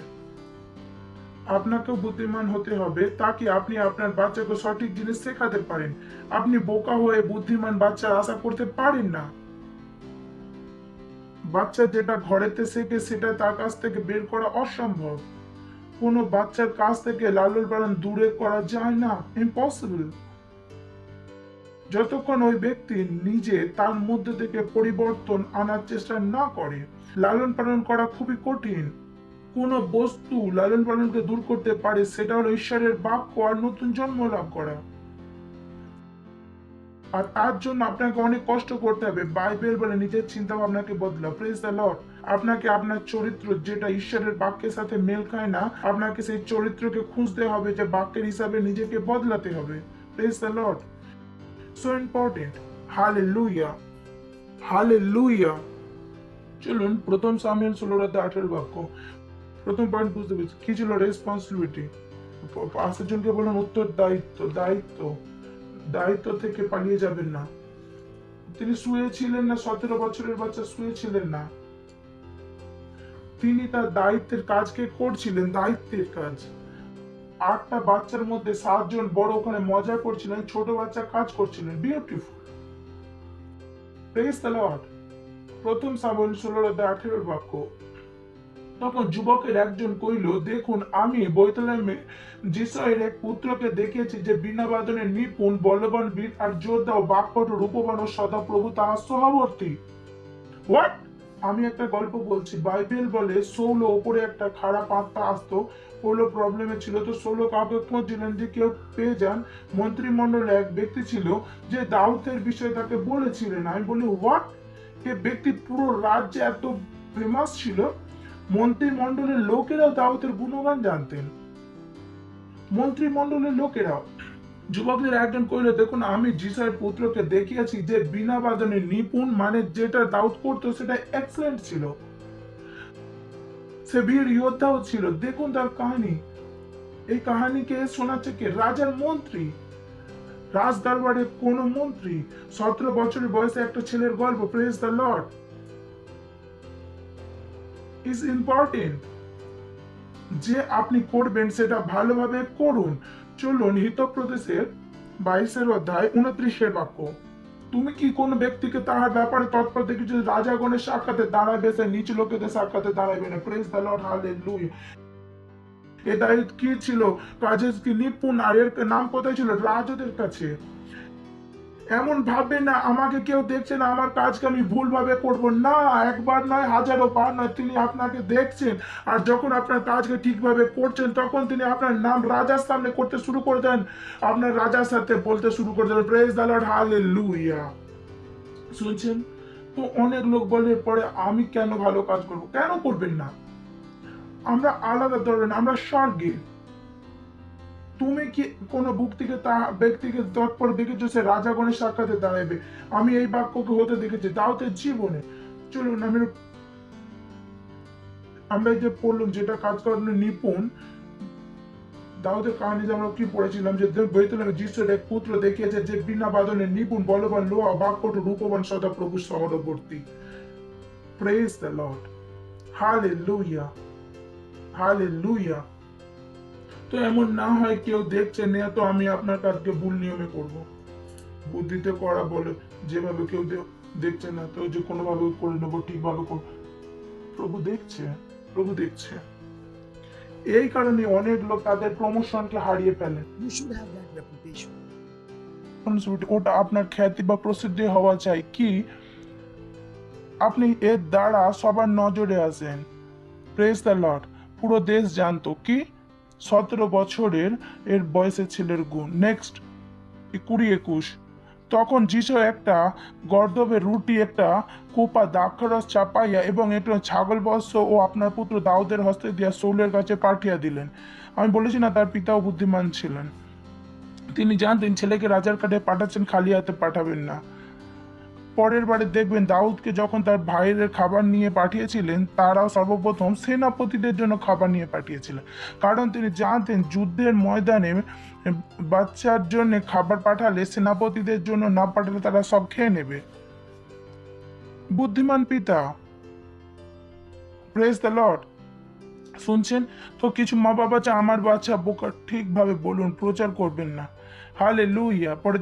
আপনাকেও বুদ্ধিমান হতে হবে, তাকে আপনি আপনার বাচ্চাকে সঠিক জিনিস শেখাতে পারেন। আপনি বোকা হয়ে বুদ্ধিমান বাচ্চার আশা করতে পারেন না। বাচ্চা যেটা ঘরেতে শেখে সেটা তার কাছ থেকে বের করা অসম্ভব। কোনো বাচ্চার কাছ থেকে লালন পালন দূরে করা যায় না, ইম্পসিবল। যতক্ষণ ওই ব্যক্তি নিজে তার মধ্যে থেকে পরিবর্তন আনার চেষ্টা না করে, লালন পালন করা খুবই কঠিন। কোন বস্তু লালন পালনকে দূর করতে পারে, সেটা হলো ঈশ্বরের বাক্য আর নতুন জন্ম লাভ করা। আর তার জন্য আপনাকে অনেক কষ্ট করতে হবে। বাইবেল বলে নিজের চিন্তা ভাবনাকে বদলাও। Praise the Lord. আপনাকে আপনার চরিত্র যেটা ঈশ্বরের বাক্যের সাথে মেল খায় না, আপনাকে সেই চরিত্রকে খুঁজতে হবে, যে বাক্যের হিসাবে নিজেকে বদলাতে হবে। Praise the Lord, so important. Hallelujah, hallelujah. চলুন প্রথম সামুয়েল 16:18 বাক্য। প্রথম পয়েন্ট বুঝতে পেরেছি কি ছিল? রেসপন্সিবিলিটি। 5 জনকে বলুন উত্তর দায়িত্ব, দায়িত্ব, দায়িত্ব থেকে পালিয়ে যাবেন না। তিনি শুয়েছিলেন না, 17 বছরের বাচ্চা শুয়েছিলেন না। তিনি তার দায়িত্বের কাজকে করছিলেন, দায়িত্বের কাজ। 8টা বাচ্চার মধ্যে 7 জন বড় ওখানে মজা করছিলেন, ছোট বাচ্চা কাজ করছিলেন। Beautiful, praise the Lord. প্রথম সামুয়েল 16:18 বাক্য। তখন যুবকের একজন কইল, দেখুন আমি বেথলেহেমে যিশয়ের এক পুত্রকে দেখিয়েছি, যে বিনা বাদনে নিপুণ, বলবান, বীর আর যোদ্ধা ও বাক্পট, রূপবান ও সদাপ্রভু তাহার সহবর্তী। হোয়াট? আমি একটা গল্প বলছি। বাইবেল বলে সৌল ওপরে একটা খারাপ আত্মা আসতো, পৌলো প্রবলেমে ছিল, তো সৌল কাউকে খুঁজছিলেন যে কেউ পেয়ে যান। মন্ত্রিমণ্ডলে এক ব্যক্তি ছিল যে দাউদের বিষয়ে তাকে বলেছিলেন। আমি বলি হোয়াট? কে ব্যক্তি পুরো রাজ্যে এত ফেমাস ছিল, মন্ত্রিমণ্ডলের লোকেরাও দাউদের গুণগান জানতেন, মন্ত্রিমণ্ডলের লোকেরাও। যুবকদের একজন কইল, দেখুন আমি যিশয়ের পুত্রকে দেখিয়েছি, যে বিনা বাদনে নিপুণ, মানে যেটা দাউদ করতো সেটা এক্সেলেন্ট ছিল, সে বীর যোদ্ধাও ছিল। দেখুন তার কাহিনী। এই কাহিনীকে শোনাচ্ছে কে? রাজার মন্ত্রী, রাজ দরবারে কোন মন্ত্রী। 17 বছরের বয়সে একটা ছেলের গল্প। Praise the Lord. Is important যে আপনি করবেন সেটা ভালোভাবে করুন। চলুন হিতোপদেশের 22 অধ্যায় 29 বাক্য। তুমি কি কোন ব্যক্তিকে তাহার ব্যাপারে তৎপর দেখেছ, রাজাগণের সাক্ষাতে দাঁড়াবে, সে নিচু লোকেদের সাক্ষাতে দাঁড়াবে না। Praise the Lord, hallelujah. এ দায়িত্ব কি ছিল? কাজে কি নিপুণ, আর এর নাম কোথায় ছিল? রাজাদের কাছে। এমন ভাববেন না আমাকে কেউ দেখছে না, আমার কাজকে আমি ভুল ভাবে করব না। একবার নয়, হাজারো বার নয়, তিনি আপনাকে দেখছেন। আর যখন আপনার কাজকে ঠিকভাবে করছেন, তখন তিনি আপনার নাম রাজার সামনে করতে শুরু করে দেন, আপনার রাজার সাথে বলতে শুরু করে দেন। Praise the Lord, hallelujah. শুনছেন তো? অনেক লোক বলে পরে, আমি কেন ভালো কাজ করব? কেন করবেন না? আমরা আলাদা ধরনের, আমরা স্বর্গে। তুমি কি কোন ব্যক্তিকে তৎপর দেখেছো সে রাজাগণের সাক্ষাতে দাঁড়াবে? আমি এই বাক্যকে হতে দেখেছি দাউদের জীবনে। চলুন আমরা যে পড়লাম, যেটা কাজ করার নিপুণ, দাউদের কাহিনীতে আমরা কি পড়েছিলাম, যে বেথলেহেমে যিশয়ের এক পুত্র দেখিয়েছে, যে বিনা বাদনে নিপুণ, বলবান, লোহা, বাক্পট, রূপবান, সদাপ্রভু সহবর্তী। Praise the Lord, hallelujah, hallelujah. তো এমন না হয় কেউ দেখছে না, তো আমি আপনার কাজকে ভুল নিয়মে করব, বুদ্ধিতে করা বলে, যেভাবে কেউ দেখছে না তো যে কোনোভাবে করে নেবো, ঠিকভাবে করব। প্রভু দেখছে, প্রভু দেখছে। এই কারণে অনেক লোক তাদের প্রমোশনকে হারিয়ে ফেলে। You should have that reputation. ওটা আপনার খ্যাতি বা প্রসিদ্ধি হওয়া চাই কি আপনি এর দ্বারা সবার নজরে আসেন। Praise the Lord. পুরো দেশ জানতো কি 17 বছরের এর বয়সের ছেলের গুণ। নেক্সট 20-21। তখন যিশু একটা গর্দভের রুটি, একটা কোপা দ্রাক্ষারস চাপাইয়া এবং একটু ছাগল বৎস ও আপনার পুত্র দাউদের হস্তে দিয়া সৌলের কাছে পাঠিয়ে দিলেন। আমি বলেছি না, তার পিতাও বুদ্ধিমান ছিলেন। তিনি জানতেন ছেলেকে রাজার কাছে পাঠাচ্ছেন, খালি হাতে পাঠাবেন না। পরের বারে দেখবেন দাউদকে যখন তার ভাইয়ের খাবার নিয়ে পাঠিয়েছিলেন, তারাও সর্বপ্রথম সেনাপতিদের জন্য খাবার নিয়ে পাঠিয়েছিলেন, কারণ তিনি জানতেন যুদ্ধের ময়দানে বাচ্চার জন্য খাবার পাঠালে সেনাপতিদের জন্য না পাঠালে তারা সব খেয়ে নেবে। বুদ্ধিমান পিতা। Praise the Lord. শুনছেন তো? কিছু মা বাবা চায় আমার বাচ্চা বোকা। ঠিকভাবে বলুন, প্রচার করবেন না। হালেলুয়া। পরে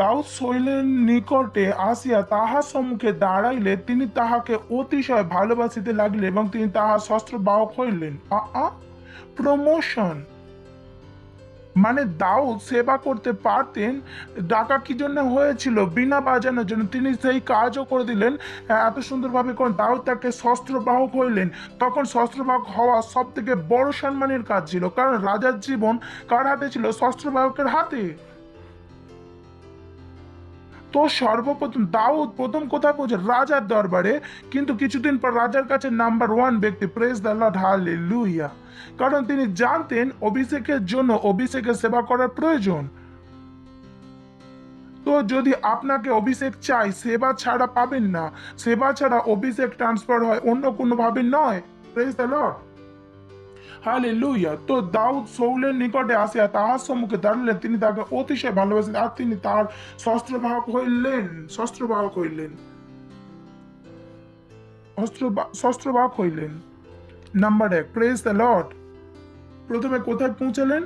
দাউদ শৈলের নিকটে আসিয়া তাহার সম্মুখে দাঁড়াইলে তিনি তাহাকে অতিশয় ভালোবাসিতে লাগিলেন এবং তিনি তাহার শস্ত্র বাহক হইলেন। প্রমোশন মানে দাউদ সেবা করতে পারতেন। ডাকা কি জন্য হয়েছিল? বিনা বাজানোর জন্য। তিনি সেই কাজও করে দিলেন, এত সুন্দরভাবে করেন। দাউদ তাকে শস্ত্রবাহক হইলেন। তখন শস্ত্রবাহক হওয়া সব থেকে বড় সম্মানের কাজ ছিল, কারণ রাজার জীবন কার হাতে ছিল? শস্ত্রবাহকের হাতে। তো সর্বপ্রথম দাউদ প্রথম কোথায় পৌঁছে? রাজার দরবারে। কিন্তু কিছুদিন পর রাজার কাছে নাম্বার 1 ব্যক্তি। Praise the Lord, hallelujah. কারণ তিনি জানতেন অভিষেকের জন্য অভিষেকের সেবা করার প্রয়োজন। তো যদি আপনাকে অভিষেক চাই, সেবা ছাড়া পাবেন না। সেবা ছাড়া অভিষেক ট্রান্সফার হয়, অন্য কোনো ভাবে নয়। Praise the Lord, hallelujah. তো দাউদ শৌলের নিকটে আসিয়া তাহার সম্মুখে দাঁড়ালেন। তিনি তাকে অতিশয় ভালোবাসেন আর তিনি তার শস্ত্রবাহক হইলেন। শস্ত্রবাক হইলেন। Number 1, praise the Lord. প্রথমে কোথায় পৌঁছালেন?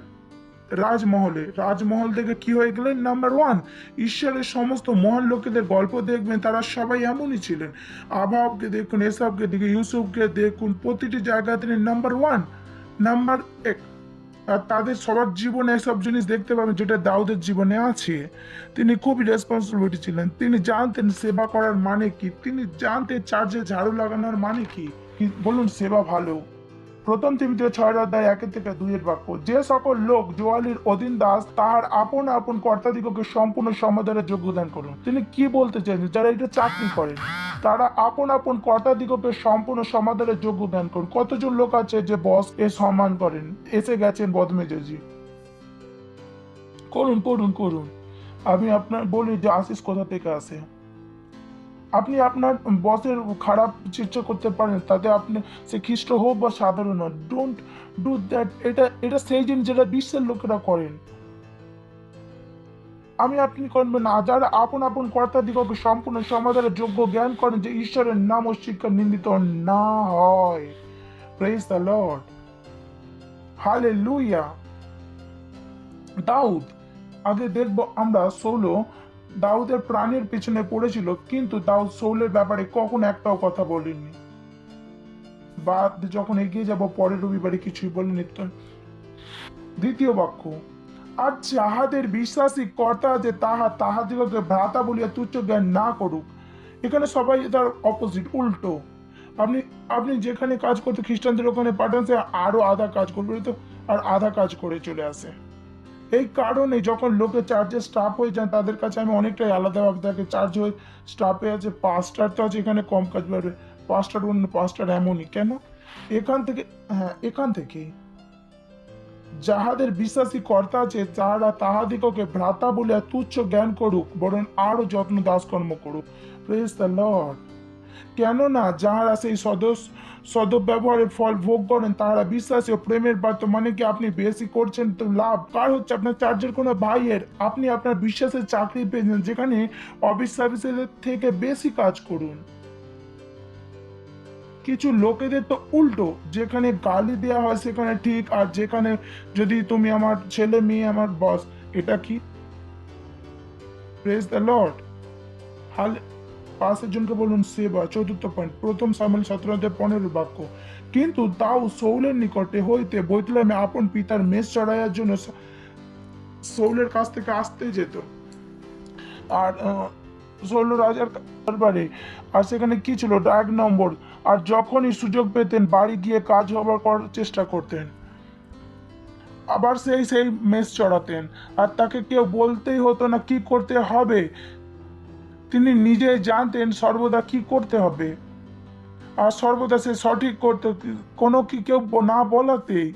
রাজমহলে। রাজমহল থেকে কি হয়ে গেলেন? নাম্বার 1, ঈশ্বরের সমস্ত মহান লোকেদের গল্প দেখবেন, তারা সবাই এমনই ছিলেন। আবরাহামকে দেখুন, এসাবকে দেখুন, ইউসুফকে দেখুন, প্রতিটি জায়গায় তিনি নাম্বার 1। নাম্বার 1, আর তাদের সবার জীবনে এসব জিনিস দেখতে পাবেন যেটা দাউদের জীবনে আছে। তিনি খুবই রেসপন্সিবিলিটি ছিলেন, তিনি জানতেন সেবা করার মানে কি, তিনি জানতেন চার্চে ঝাড়ু লাগানোর মানে কি। বলুন সেবা ভালো। প্রথম তিমোথেয় 6:1-2 বাক্য, যে সকল লোক জোয়ালির অধীন দাস তাহার আপন আপন কর্তাদিগকে সম্পূর্ণ সমাদরে যোগদান করুন। তিনি কি বলতে চাইছেন? যারা এটা চাকরি করেন তারা আপন আপন কর্তাদিগকে সম্পূর্ণ সমাদরে যোগদান করুন। কতজন লোক আছে যে বস এ সম্মান করেন? এসে গেছেন বদমেজাজি, করুন করুন করুন। আমি আপনার বলি যে আশিস কোথা থেকে আসে। আপনি আপনার বসের খারাপ চিন্তা করতে পারেন, তাতে আপনি সে খ্রিস্ট হোক বা সাধারণ হোক, ডোন্ট ডু দ্যাট। এটা সেই জিনিস যেটা বিশ্বের লোকেরা করেন। আপনি করবেন না। যারা আপন আপন কর্তাদিগকে সম্পূর্ণ সমাদরে যোগ্য জ্ঞান করেন, যে ঈশ্বরের নাম ও শিক্ষা নিন্দিত না হয়। Praise the Lord, hallelujah. Daud, আগে দেখবো আমরা দাউদের প্রাণের পিছনে পড়েছিল, কিন্তু দাউদ সৌলের ব্যাপারে কখন একটাও কথা বলেননি। বা যখন এগিয়ে যাব পরের রবিবারে কিছুই বলেনি। দ্বিতীয় বাক্য, আর যাহাদের বিশ্বাসী কর্তা আছে তাহাদিগকে ভ্রাতা বলিয়া তুচ্ছ জ্ঞান না করুক। এখানে সবাই তার অপোজিট, উল্টো। আপনি যেখানে কাজ করতে খ্রিস্টানদের ওখানে পাঠান, সে আরো আধা কাজ করবে তো, আর আধা কাজ করে চলে আসে। এই কারণে যখন লোকে চার্চে স্টাফ হয়ে যান, তাদের কাছে আমি অনেকটাই আলাদাভাবে থাকে। চার্চ হয়ে স্টাফে আছে, পাস্টার তো আছে, এখানে কম কাজ পাবে। পাস্টার এমনই কেন? এখান থেকে যাহাদের বিশ্বাসী কর্তা আছে তাহারা তাহাদিগকে ভ্রাতা বলিয়া তুচ্ছ জ্ঞান করুক, বরং আরো যত্ন দাসকর্ম করুক। Praise the Lord. কেননা যাহারা সেই সদ্ব্যবহারের ফল ভোগ করেন তাহারা বিশ্বাসী ও প্রেমের পাত্র। মানে কি, আপনি বেশি করছেন তো লাভ কার হচ্ছে? আপনার চার্চের কোনো ভাইয়ের। আপনি আপনার বিশ্বাসের চাকরি পেয়েছেন, যেখানে অবিশ্বাসীদের থেকে বেশি কাজ করুন। কিছু লোকেদের তো উল্টো, যেখানে গালি দেওয়া হয় সেখানে ঠিক, আর যেখানে যদি তুমি আমার ছেলে মেয়ে আমার বস, এটা কি? Praise the Lord. পাশের জনকে বলুন সেবা। চতুর্থ পয়েন্ট, প্রথম সামুয়েল 17:15 বাক্য, কিন্তু তাও সৌলের নিকটে হইতে বৈতলেমে আপন পিতার মেষ চড়াইয়ার জন্য সৌলের কাছ থেকে আসতে যেত। আর সৌল রাজার দরবারে, আর সেখানে কি ছিল? 1 নম্বর, আর যখনই সুযোগ পেতেন বাড়ি গিয়ে কাজ হবার করার চেষ্টা করতেন। আবার সেই মেষ চড়াতেন, আর তাকে কেউ বলতেই হতো না কি করতে হবে। তিনি নিজেই জানতেন সর্বদা কি করতে হবে, আর সর্বদা সে সঠিক করতে, কেউ না বলাতেই।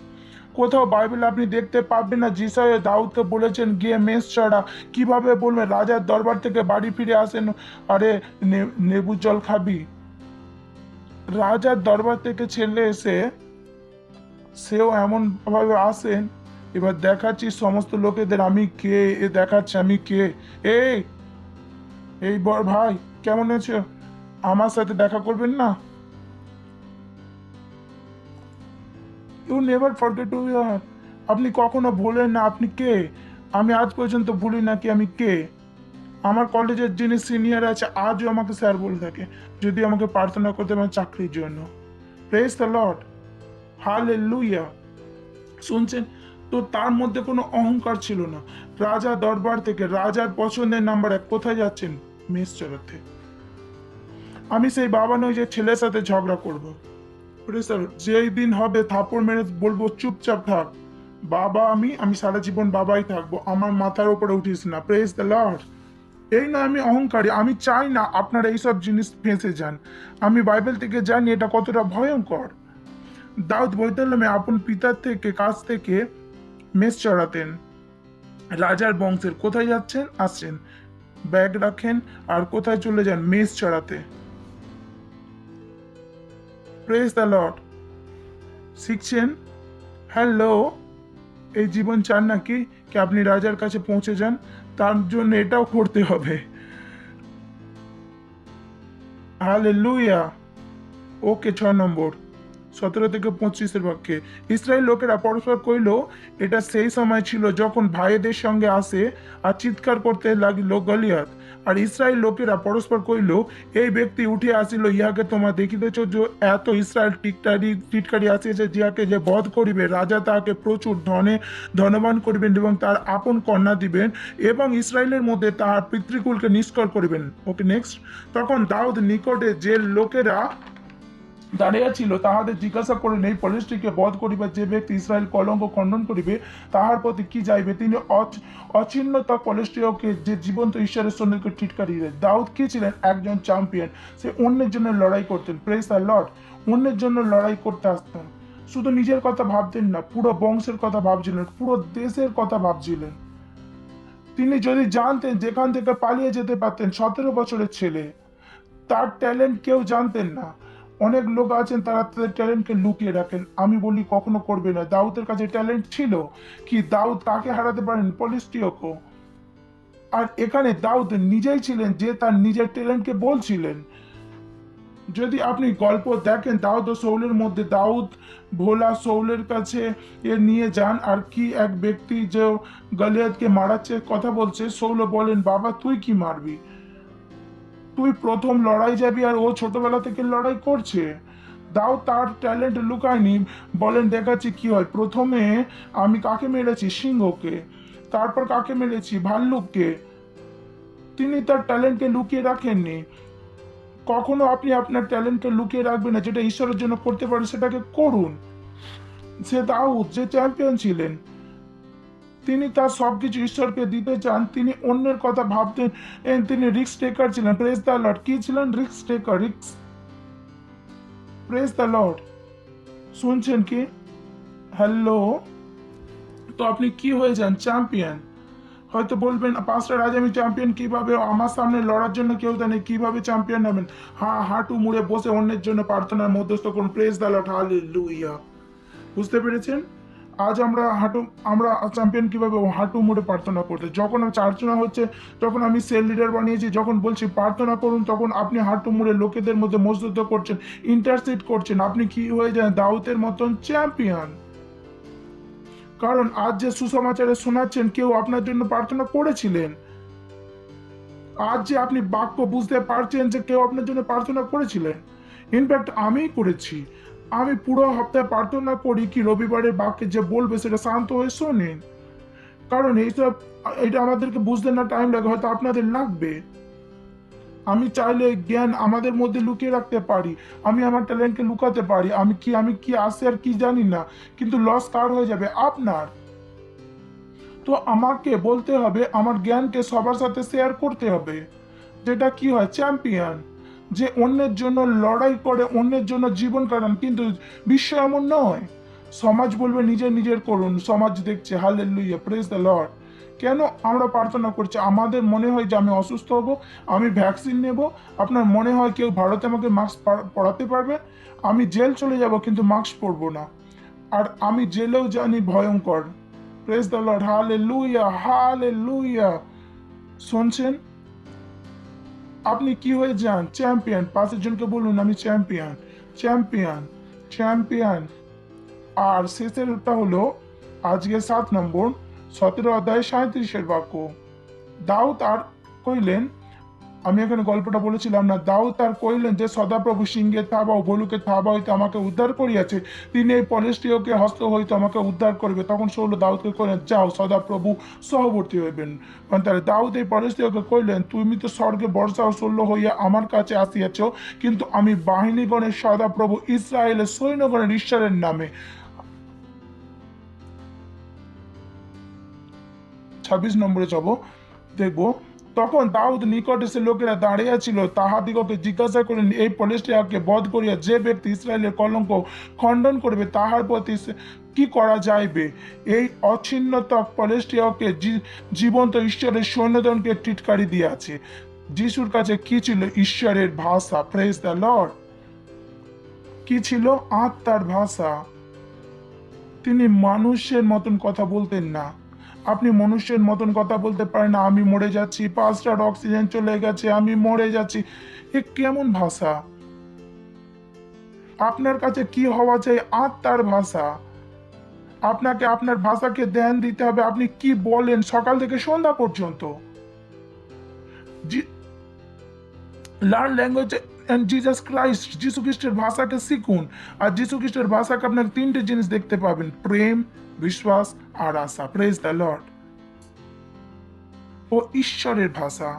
কোথাও বাইবেলে আপনি দেখতে পাবেন না যিশায়া দাউদকে বলেছেন গিয়ে মেষ চড়া। কিভাবে বলবেন? রাজার দরবার থেকে বাড়ি ফিরে আসেন, আরে নেবুর জল খাবি। রাজার দরবার থেকে ছেলে এসে সেও এমন ভাবে আসেন, এবার দেখাচ্ছি সমস্ত লোকেদের আমি কে, দেখাচ্ছি আমি কে। এই বড় ভাই কেমন আছো? আমার সাথে দেখা করবেন না? ইউ নেভার ফরগেট টু ইয়ার। আপনি কখনো ভুলেন না আপনি কে। আমি আজ পর্যন্ত ভুলি না কি আমি কে। আমার কলেজের যিনি সিনিয়র আছে আজও আমাকে স্যার বলে থাকে, যদি আমাকে প্রার্থনা করতে পারেন চাকরির জন্য। Praise the Lord, hallelujah. শুনছেন তো? তার মধ্যে কোনো অহংকার ছিল না। রাজা দরবার থেকে রাজার পছন্দের নাম্বার 1 কোথায় যাচ্ছেন? মেষ চড়াতে। আমি সেই বাবা নই যে ছেলের সাথে ঝগড়া করবো। যেই দিন হবে থাপড় মেরে বলবো চুপচাপ থাক বাবা, আমি সারা জীবন বাবাই থাকবো, আমার মাথার উপরে উঠিস না। Praise the Lord. এই না আমি অহংকারী, আমি চাই না আপনারা এইসব জিনিস ফেঁসে যান। আমি বাইবেল থেকে জানি এটা কতটা ভয়ঙ্কর। দাউদ বৈতলেমে আপন পিতার কাছ থেকে মেষ চড়াতেন। রাজার বংশের। কোথায় যাচ্ছেন? আসছেন, ব্যাগ রাখেন, আর কোথায় চলে যান? মেষ চড়াতে। Praise the Lord. শিখছেন? হ্যালো, এই জীবন চান নাকি কি আপনি রাজার কাছে পৌঁছে যান? তার জন্য এটাও করতে হবে। হালেলুয়া। ওকে 6 নম্বর 17 থেকে 25 বাক্যে ইসরায়েল লোকেরা পরস্পর কইল, এটা সেই সময় ছিল যখন ভাইদের সঙ্গে আসে আর চিৎকার করতে লাগিল গলিয়াত। আর ইসরায়েল লোকেরা পরস্পর কইল, এই ব্যক্তি উঠে আসিল, ইহাকে তোমরা দেখিতেছ যে এত ইসরায়েল টিটকারি আসিয়াছে, যাহাকে যে বধ করিবে রাজা তাহাকে প্রচুর ধনবান করিবেন এবং তার আপন কন্যা দিবেন এবং ইসরায়েলের মধ্যে তাহার পিতৃকুলকে নিষ্কর করিবেন। Okay next. তখন দাউদ নিকটে যে লোকেরা দাঁড়িয়ে ছিল তাহাদের জিজ্ঞাসা করেন, এই পলিশটিকে বধ করিবে যে ব্যক্তি ইসরায়েল কলঙ্ক খণ্ডন করিবে তাহার প্রতি কি যাইবে? তিনি অচিহ্নতা পলিশটিকে যে জীবন্ত ঈশ্বরের সৈন্যকে টিটকারি দেন। দাউদ কি ছিলেন? একজন চ্যাম্পিয়ন। সে অন্যের জন্য লড়াই করতেন। Praise the Lord. অন্যের জন্য লড়াই করতে আসতেন। শুধু নিজের কথা ভাবতেন না, পুরো বংশের কথা ভাবছিলেন, পুরো দেশের কথা ভাবছিলেন। তিনি যদি জানতেন যেখান থেকে পালিয়ে যেতে পারতেন, 17 বছরের ছেলে, তার ট্যালেন্ট কেউ জানতেন না। অনেক লোক আছেন তারা তাদের ট্যালেন্টকে লুকিয়ে রাখেন, আমি বলি কখনো করবে না। দাউদের কাছে ট্যালেন্ট ছিল কি? দাউদ কাকে হারাতে পারেন? পলিশটিওকে। আর এখানে দাউদ নিজেই ছিলেন যে তার নিজের ট্যালেন্টকে বলছিলেন। যদি আপনি গল্প দেখেন দাউদ ও সৌলের মধ্যে, দাউদ ভোলা সৌলের কাছে নিয়ে যান আর কি এক ব্যক্তি যে গলিয়াতকে মারাচ্ছে কথা বলছে, সৌল বলেন, বাবা তুই কি মারবি? তুই প্রথম লড়াই যাবি আর ও ছোটবেলা থেকে লড়াই করছে। দাউদ তার ট্যালেন্ট লুকায়নি, বলেন দেখাচ্ছি কি হয়। প্রথমে আমি কাকে মেরেছি? সিংহকে। তারপর কাকে মেরেছি? ভাল্লুককে। তিনি তার ট্যালেন্টকে লুকিয়ে রাখেননি। কখনো আপনি আপনার ট্যালেন্টকে লুকিয়ে রাখবেন না, যেটা ঈশ্বরের জন্য করতে পারেন সেটাকে করুন। সে দাউদ যে চ্যাম্পিয়ন ছিলেন, তিনি তার সবকিছু ঈশ্বরকে দিতে চান, তিনি অন্যের কথা ভাবতেন, তিনি রিস্ক টেকার ছিলেন। Praise the Lord. কি ছিলেন? Risk taker. Praise the Lord. শুনছেন কি? হ্যালো। তো আপনি কি হয়ে যান? চ্যাম্পিয়ন। হয়তো বলবেন, পাঁচটা আজ আমি চ্যাম্পিয়ন কিভাবে? আমার সামনে লড়ার জন্য কেউ জানে কিভাবে চ্যাম্পিয়ন হবেন? হাঁটু মুড়ে বসে অন্যের জন্য প্রার্থনার মধ্যস্থ করুন। Praise the Lord. হালেলুয়া। বুঝতে পেরেছেন? আজ আমরা চ্যাম্পিয়ন কিভাবে? হাঁটু মুড়ে প্রার্থনা করতে। যখন আলোচনা হচ্ছে, যখন আমি সেল লিডার বানিয়েছি, যখন বলছি প্রার্থনা করুন, তখন আপনি হাঁটু মুড়ে লোকেদের মধ্যে মজদুত করছেন, ইন্টারসিড করছেন। আপনি কি হয়ে যান? দাউদের মতন চ্যাম্পিয়ন। কারণ আজ যে সুসমাচারে শোনাচ্ছেন, কেউ আপনার জন্য প্রার্থনা করেছিলেন। আজ যে আপনি বাক্য বুঝতে পারছেন যে কেউ আপনার জন্য প্রার্থনা করেছিলেন। ইনফ্যাক্ট আমিই করেছি। আমি পুরো সপ্তাহে প্রার্থনা করি কি রবিবারের বাক্যে যে বলবে সেটা শান্ত হয়ে শোনেন। কারণ এটা আমাদেরকে বুঝতে না টাইম লাগে, হয়তো আপনাদের লাগবে। আমি চাইলে জ্ঞান আমাদের মধ্যে লুকিয়ে রাখতে পারি, আমি আমার ট্যালেন্টকে লুকাতে পারি। আমি কি আসে আর কি জানি না, কিন্তু লস কার হয়ে যাবে? আপনার। তো আমাকে বলতে হবে, আমার জ্ঞানকে সবার সাথে শেয়ার করতে হবে। যেটা কি হয়? চ্যাম্পিয়ন, যে অন্যের জন্য লড়াই করে, অন্যের জন্য জীবন কাটান। কিন্তু বিশ্ব এমন নয়। সমাজ বলবে নিজের করুন, সমাজ দেখছে। হালেলুয়া। Praise the Lord. কেন আমরা প্রার্থনা করছি? আমাদের মনে হয় যে আমি অসুস্থ হব, আমি ভ্যাকসিন নেব। আপনার মনে হয় কেউ ভারতে আমাকে মাস্ক পরাতে পারবে? আমি জেল চলে যাব কিন্তু মাস্ক পরবো না। আর আমি জেলেও জানি ভয়ঙ্কর। Praise the Lord. Hallelujah. Hallelujah. শুনছেন? আপনি কি হয়ে যান? চ্যাম্পিয়ন। পাঁচের জনকে বলুন, আমি চ্যাম্পিয়ন, চ্যাম্পিয়ন, চ্যাম্পিয়ন। আর শেষেরটা হলো আজকে 7 নম্বর 17 অধ্যায় 37 বাক্য। দাউদ আর কইলেন, আমি এখানে গল্পটা বলেছিলাম না, দাউদ আর কইলেন যে সদাপ্রভু সিংহে থাবা ও ভলুকে থাবা হইতে আমাকে উদ্ধার করিয়াছে, তিনি এই পলিশটিওকে হস্ত হইতে আমাকে উদ্ধার করিবে। তখন শৌল দাউদকে কইলেন, যাও, সদাপ্রভু সহবর্তী হইবেন। তাহলে দাউদ এই পলিশটিওকে কইলেন, তুমি তো স্বর্গে বর্ষা ও শল্য হইয়া আমার কাছে আসিয়াছ, কিন্তু আমি বাহিনীগণের সদাপ্রভু ইসরায়েলের সৈন্যগণের ঈশ্বরের নামে। 26 নম্বরে যাব, দেখবো। তখন দাউদ নিকট এসে লোকেরা দাঁড়িয়ে ছিল, তাহাদিগকে জিজ্ঞাসা করেন, এই পলিশটিয়াকে বধ করিয়া যে ব্যক্তি ইসরায়েলের কলঙ্ক খণ্ডন করবে তাহার প্রতি কি করা যাইবে? এই অছিন্নতক পলিশটিয়াকে জীবন্ত ঈশ্বরের সৈন্যদনকে টিটকারি দিয়াছে। যিশুর কাছে কি ছিল? ঈশ্বরের ভাষা। Praise the Lord. কি ছিল? আত্মার ভাষা। তিনি মানুষের মতন কথা বলতেন না। আপনি মনুষ্যের মতন কথা বলতে পারেন না, আমি মরে যাচ্ছি, 5টা অক্সিজেন চলে গেছে, আমি মরে যাচ্ছি। এ কেমন ভাষা? আপনার কাছে কি হওয়া চাই? আত্মার ভাষা। আপনাকে আপনার ভাষাকে ধ্যান দিতে হবে, আপনি কি বলেন সকাল থেকে সন্ধ্যা পর্যন্ত। Learn language and Jesus Christ, যিশু খ্রিস্টের ভাষাকে শিখুন। আর যিশু খ্রিস্টের ভাষাকে আপনার তিনটে জিনিস দেখতে পাবেন: প্রেম, বিশ্বাস আর আশা। Praise the Lord. ও ঈশ্বরের ভাষা।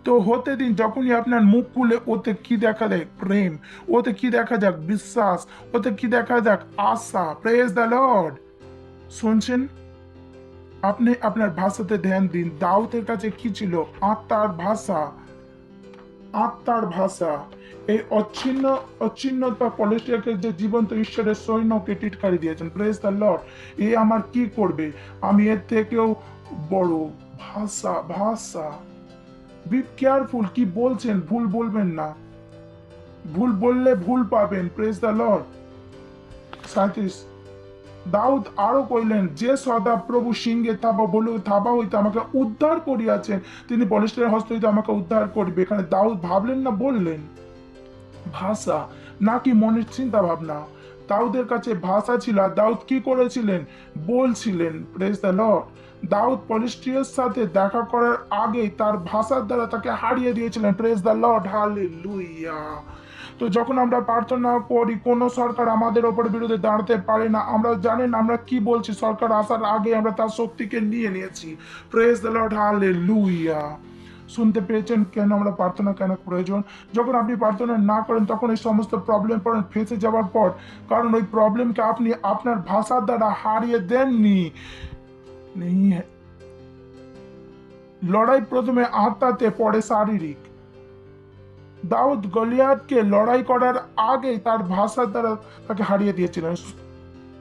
তো হতে দিন, যখনই আপনার মুখ খুলে ওতে কি দেখা দেয়? প্রেম। ওতে কি দেখা যাক? বিশ্বাস। ওতে কি দেখা যাক? আশা। Praise the Lord. শুনছেন? আপনি আপনার ভাষাতে ধ্যান দিন। দাউদের কাছে কি ছিল? আত্মার ভাষা। আত্মার ভাষা। এই অচ্ছিন্নতা পলেস্টিয়াকে যে জীবন্ত ঈশ্বরের সৈন্যকে টিটকারি দিয়েছেন। Praise the Lord. এ আমার কি করবে? আমি এর থেকেও বড়। ভাষা, ভাষা। বি কেয়ারফুল, কি বলছেন, ভুল বলবেন না। ভুল বললে ভুল পাবেন। Praise the Lord. 37 দাউদ আরো কইলেন, যে সদা প্রভু সিংহে থাবা হইতে আমাকে উদ্ধার করিয়াছেন, তিনি বলিষ্ঠের হস্ত হইতে আমাকে উদ্ধার করিবে। এখানে দাউদ ভাবলেন না বললেন? ভাষা নাকি মনের চিন্তা ভাবনা? দাউদের কাছে ভাষা ছিল। আর দাউদ কি করেছিলেন? বলছিলেন। Praise the Lord. দাউদ পলিস্ট্রিয়ার সাথে দেখা করার আগেই তার ভাষার দ্বারা তাকে হারিয়ে দিয়েছিলেন। Praise the Lord. হালেলুয়া। তো যখন আমরা প্রার্থনা করি, কোন সরকার আমাদের ওপর বিরুদ্ধে দাঁড়াতে পারে না। আমরা জানেন আমরা কি বলছি, সরকার আসার আগে আমরা তার শক্তিকে নিয়ে নিয়েছি। Praise the Lord. হালেলুয়া। শুনতে পেয়েছেন কেন আমরা প্রার্থনা কেন প্রয়োজন? যখন আপনি প্রার্থনা না করেন তখন এই সমস্ত প্রবলেম পড়েন ফেঁসে যাওয়ার পর, কারণ ওই প্রবলেমকে আপনি আপনার ভাষার দ্বারা হারিয়ে দেননি। লড়াই প্রথমে আত্মাতে, পরে শারীরিক। দাউদ গলিয়াতকে লড়াই করার আগে তার ভাষার দ্বারা তাকে হারিয়ে দিয়েছিলেন।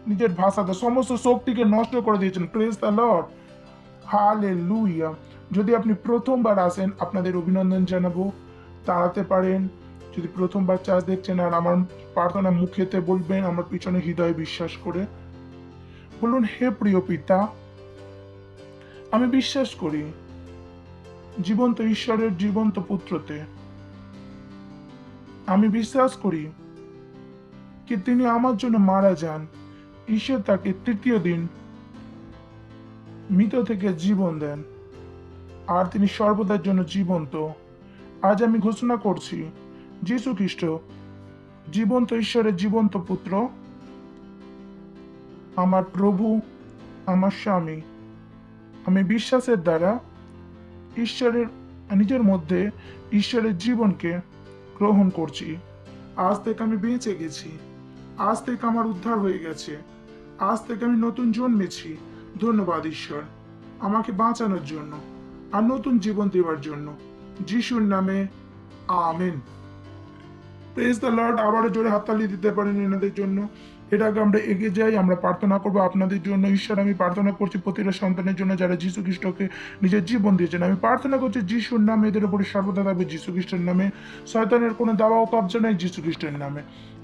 নিজের ভাষাতে সমস্ত শক্তিকে নষ্ট করে দিয়েছেন। Praise the Lord. হালেলুয়া। যদি আপনি প্রথমবার আসেন, আপনাদের অভিনন্দন জানাবো। দাঁড়াতে পারেন। যদি প্রথমবার চার্চ দেখছেন, আর আমার প্রার্থনা মুখেতে বলবেন, আমার পিছনে হৃদয়ে বিশ্বাস করে বলুন, হে প্রিয় পিতা, আমি বিশ্বাস করি জীবন্ত ঈশ্বরের জীবন্ত পুত্রতে। আমি বিশ্বাস করি কি তিনি আমার জন্য মারা যান। ঈশ্বর তাকে তৃতীয় দিন মৃত থেকে জীবন দেন, আর তিনি সর্বদার জন্য জীবন্ত। আজ আমি ঘোষণা করছি, যীশু খ্রিস্ট জীবন্ত ঈশ্বরের জীবন্ত পুত্র, আমার প্রভু, আমার স্বামী। আমি বিশ্বাসের দ্বারা নিজের মধ্যে ঈশ্বরের জীবনকে গ্রহণ করছি। আজ থেকে আমি বেঁচে গেছি। আজ থেকে আমার উদ্ধার হয়ে গেছে। আজ থেকে আমি নতুন জন্মেছি। ধন্যবাদ ঈশ্বর আমাকে বাঁচানোর জন্য আর নতুন জীবন দেওয়ার জন্য। যিশুর নামে আমেন। Praise the Lord. আবারও জোরে হাততালি দিতে পারেন এনাদের জন্য। এর আগে আমরা এগিয়ে যাই, আমরা প্রার্থনা করবো আপনাদের জন্য। ঈশ্বর, আমি প্রার্থনা করছি প্রতিটা সন্তানের জন্য যারা যীশু খ্রিস্টকে নিজের জীবন দিয়েছেন। আমি প্রার্থনা করছি যিশুর নামে এদের উপরে সর্বদা থাকবে। যীশু খ্রিস্টের নামে শয়তানের কোনো দাবা ও কবজা নেই। যীশু খ্রিস্টের নামে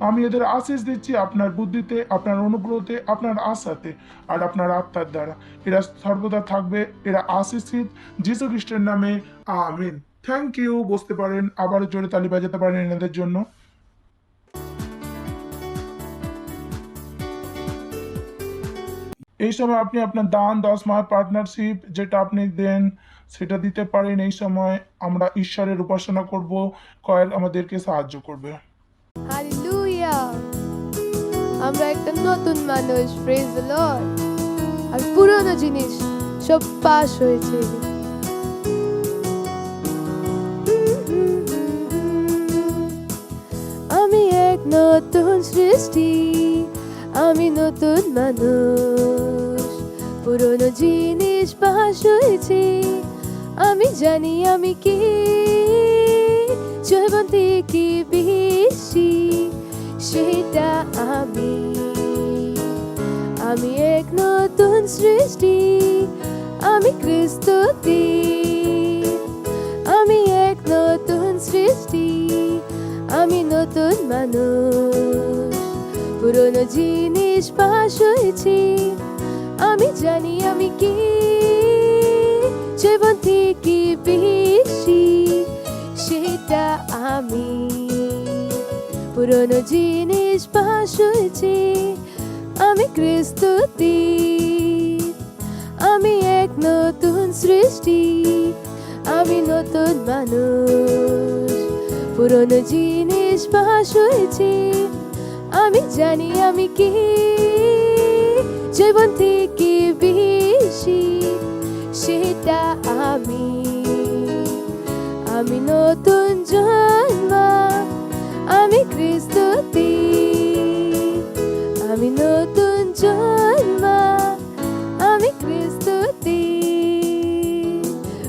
আমি এদের আশীষ দিচ্ছি, আপনার বুদ্ধিতে, আপনার অনুগ্রহতে, আপনার আশাতে আর আপনার আত্মার দ্বারা এরা সর্বদা থাকবে। এরা আশীষিত যীশু খ্রিস্টের নামে আমিন। Thank you. বসতে পারেন। আবার জোরে তালি বাজাতে পারেন এনাদের জন্য। এই সময় আপনি আপনার দান, 10 মাস পার্টনারশিপ যেটা আপনি দেন সেটা দিতে পারেন। এই সময় আমরা ঈশ্বরের উপাসনা করব, কয়েল আমাদেরকে সাহায্য করবে। হালেলুয়া। আমরা একটা নতুন মানুষ। Praise the Lord. আর পুরনো জিনিস সব পাস হয়েছে। আমি এক নতুন সৃষ্টি, আমি নতুন মানুষ। পুরনো জিনিস পাস হয়েছে। আমি জানি আমি কি, জয়বন্তী কি বেশি, সেটা আমি এক নতুন সৃষ্টি। আমি খ্রিস্টতে, আমি এক নতুন সৃষ্টি, আমি নতুন মানুষ। পুরনো জিনিস পাস হয়েছে। আমি জানি আমি কি, জয়বন্তী কি বেশি, সেটা আমি। পুরনো জিনিস ভাসুছি, আমি ক্রিস্তুতি, আমি এক নতুন সৃষ্টি, আমি নতুন মানুষ। পুরনো জিনিস ভাসুছি, আমি জানি আমি কি, জীবন থেকে বেশি সেটা আমি। আমি নতুন জন্ম, আমি ক্রিস্তুতি, আমি নতুন জন্ম, আমি ক্রিস্তুতি।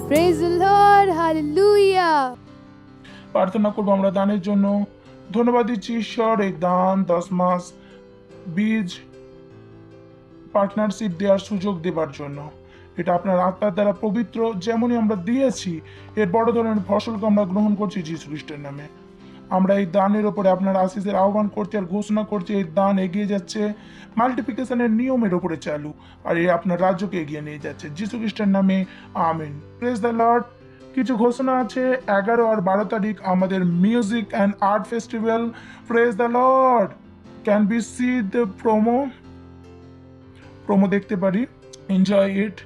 Praise the Lord, hallelujah. প্রার্থনা করবো আমরা দানের জন্য। ধন্যবাদ দিচ্ছি ঈশ্বর এই দান, 10 মাস বীজ পার্টনারশিপ দেওয়ার সুযোগ দেবার জন্য। এটা আপনার আত্মার দ্বারা পবিত্র, যেমনই আমরা দিয়েছি এর বড় ধরনের ফসলকে আমরা গ্রহণ করছি যীশু খ্রিস্টের নামে। আমরা এই দানের ওপরে আপনার আশীষের আহ্বান করছি আর ঘোষণা করছি এই দান এগিয়ে যাচ্ছে মাল্টিপ্লিকেশনের নিয়মের ওপরে চালু, আর এই আপনার রাজ্যকে এগিয়ে নিয়ে যাচ্ছে যীশু খ্রিস্টের নামে, আমিন। Praise the Lord. কিছু ঘোষণা আছে। 11 আর 12 তারিখ আমাদের music and art festival. Praise the Lord. Can be see the promo দেখতে পারি। Enjoy it.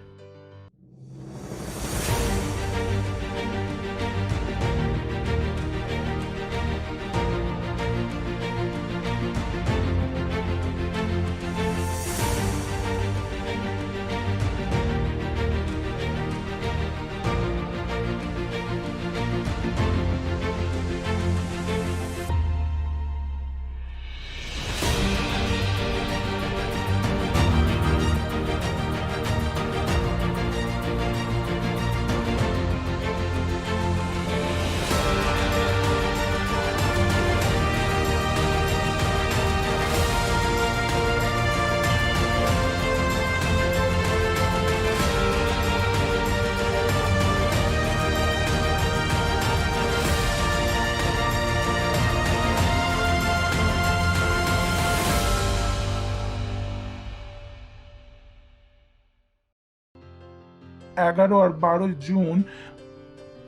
এগারো আর 12 জুন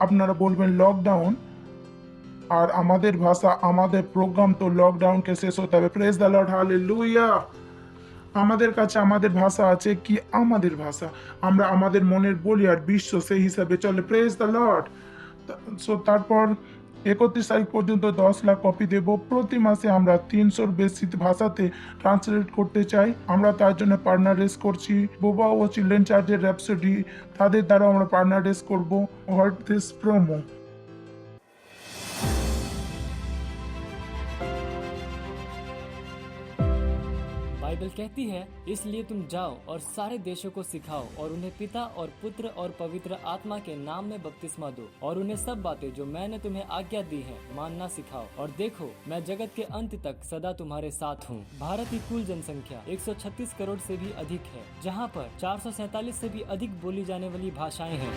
আপনারা বলবেন লকডাউন, আর আমাদের ভাষা আমাদের প্রোগ্রাম, তো লকডাউনকে শেষ হতে হবে। Praise the Lord, hallelujah. আমাদের কাছে আমাদের ভাষা আছে কি? আমাদের ভাষা আমরা আমাদের মনের বলি, আর বিশ্ব সেই হিসাবে চলে। Praise the Lord. সো তারপর 31 তারিখ পর্যন্ত 10 লাখ কপি দেব। প্রতি মাসে আমরা 300-র বেশি ভাষাতে ট্রান্সলেট করতে চাই। আমরা তার জন্য পার্টনার রেস করছি। বোবা ও চিলড্রেন চার্চের র্যাপসোডি, তাদের দ্বারা আমরা পার্টনার রেস করবো। What this promo. बाइबल कहती है, इसलिए तुम जाओ और सारे देशों को सिखाओ और उन्हें पिता और पुत्र और पवित्र आत्मा के नाम में बपतिस्मा दो और उन्हें सब बातें जो मैंने तुम्हें आज्ञा दी हैं मानना सिखाओ, और देखो मैं जगत के अंत तक सदा तुम्हारे साथ हूँ। भारत की कुल जनसंख्या 136 करोड़ से भी अधिक है, जहाँ पर 447 से भी अधिक बोली जाने वाली भाषाएं हैं।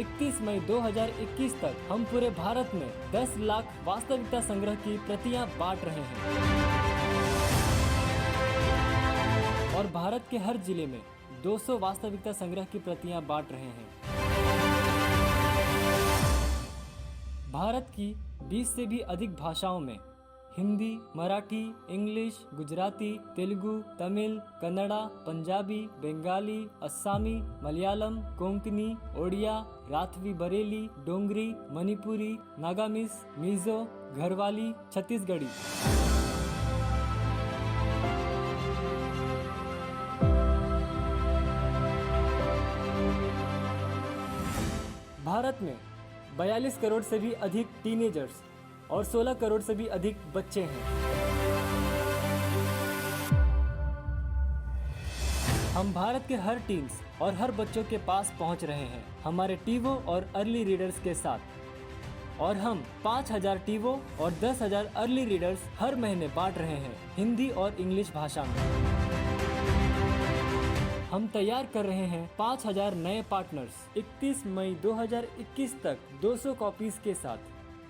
31 मई 2021 तक हम पूरे भारत में 10 लाख वास्तविकता संग्रह की प्रतियां बांट रहे हैं और भारत के हर जिले में 200 वास्तविकता संग्रह की प्रतियां बांट रहे हैं। भारत की 20 से भी अधिक भाषाओं में हिंदी, मराठी, इंग्लिश, गुजराती, तेलुगु, तमिल, कन्नड़ा, पंजाबी, बंगाली, अस्सामी, मलयालम, कोंकणी, ओडिया, राथवी बरेली, डोंगरी, मणिपुरी, नागामीज, मिजो, घरवाली, छत्तीसगढ़ी। भारत में 42 करोड़ से भी अधिक टीनेजर्स और 16 करोड़ से भी अधिक बच्चे हैं। हम भारत के हर टीम्स और हर बच्चों के पास पहुंच रहे हैं हमारे टीवो और अर्ली रीडर्स के साथ, और हम 5000 टीवो और 10,000 अर्ली रीडर्स हर महीने बांट रहे हैं हिंदी और इंग्लिश भाषा में। हम तैयार कर रहे हैं 5000 नए पार्टनर्स 31 मई 2021 तक 200 कॉपीज के साथ,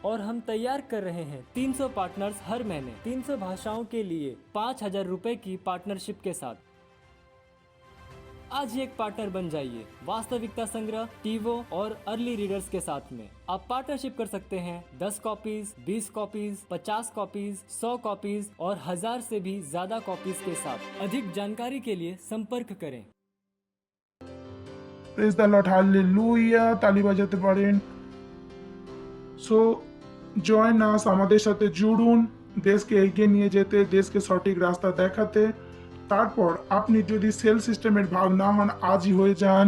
और हम तैयार कर रहे हैं 300 पार्टनर्स हर महीने 300 भाषाओं के लिए 5000 रुपए की पार्टनरशिप के साथ। आज ही एक पार्टनर बन जाइए वास्तविकता संग्रह, टीवो और अर्ली रीडर्स के साथ में। आप पार्टनरशिप कर सकते हैं 10 कॉपीज, 20 कॉपीज, 50 कॉपीज, 100 कॉपीज और 1000 से भी ज्यादा कॉपीज के साथ। अधिक जानकारी के लिए संपर्क करें। Praise the Lord, hallelujah. তালি বাজাতে পারেন। সো জয়েন আস, আমাদের সাথে জুড়ুন দেশকে এগিয়ে নিয়ে যেতে, দেশকে সঠিক রাস্তা দেখাতে। তারপর আপনি যদি সেল সিস্টেমের ভাগ না হন, আজই হয়ে যান।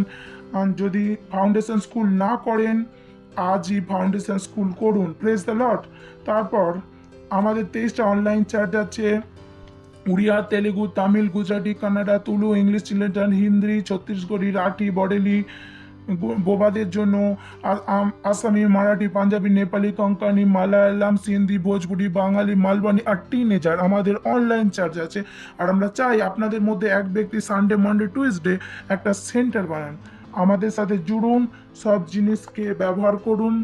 আর যদি ফাউন্ডেশন স্কুল না করেন, আজই ফাউন্ডেশন স্কুল করুন। Praise the Lord. তারপর আমাদের 23টা অনলাইন চার্চ আছে। উড়িয়া, তেলেগু, তামিল, গুজরাটি, কান্নাডা, তুলু, ইংলিশ, চিলেটান, হিন্দি, ছত্তিশগড়ি, রাঠি, বরেলি, বোবাদের জন্য আসামি, মারাঠি, পাঞ্জাবি, নেপালি, কোঙ্কনি, মালায়ালাম, সিন্ধি, ভোজপুরি, বাঙালি, মালবানি আর টিনেজার আমাদের অনলাইন চার্জ আছে। আর আমরা চাই আপনাদের মধ্যে এক ব্যক্তি সানডে, মানডে, টুইসডে একটা সেন্টার বানান। আমাদের সাথে জুড়ুন, সব জিনিসকে ব্যবহার করুন,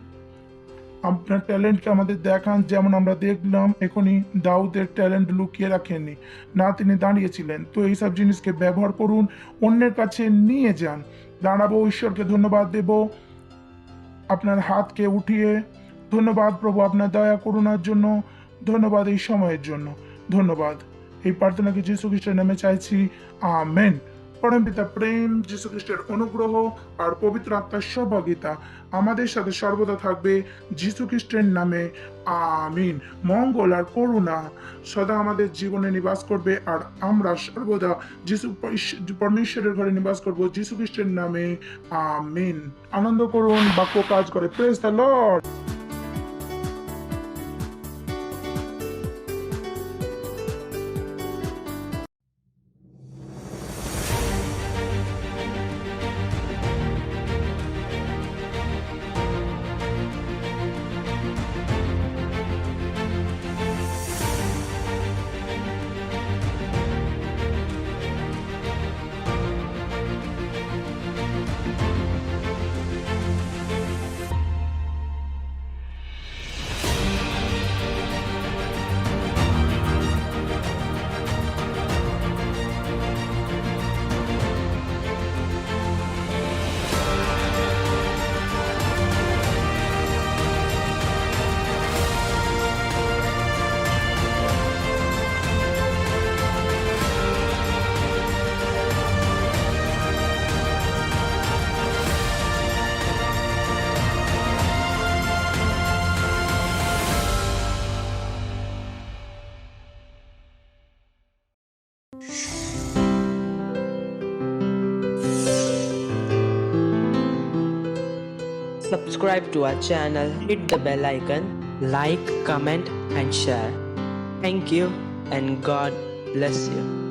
আপনার ট্যালেন্টকে আমাদের দেখান। যেমন আমরা দেখলাম এখনই দাউদের ট্যালেন্ট লুকিয়ে রাখেননি, না তিনি দাঁড়িয়েছিলেন। তো এইসব জিনিসকে ব্যবহার করুন, অন্যের কাছে নিয়ে যান। দাঁড়াবো, ঈশ্বরকে ধন্যবাদ দেব আপনার হাতকে উঠিয়ে। ধন্যবাদ প্রভু আপনার দয়া করুণার জন্য, ধন্যবাদ এই সময়ের জন্য, ধন্যবাদ। এই প্রার্থনাকে যীশু খ্রিস্টের নামে চাইছি, আমেন। পরম পিতা প্রেম, যীশু খ্রিস্টের অনুগ্রহ আর পবিত্র আত্মার সহভাগিতা আমাদের সাথে সর্বদা থাকবে, যীশু খ্রিস্টের নামে, আমিন। মঙ্গল আর করুণা সদা আমাদের জীবনে নিবাস করবে, আর আমরা সর্বদা পরমেশ্বরের ঘরে নিবাস করব, যীশু খ্রিস্টের নামে, আমিন। আনন্দ করুন, বাক্য কাজ করে। Praise the Lord. Subscribe to our channel, hit the bell icon, like, comment and share. Thank you and God bless you.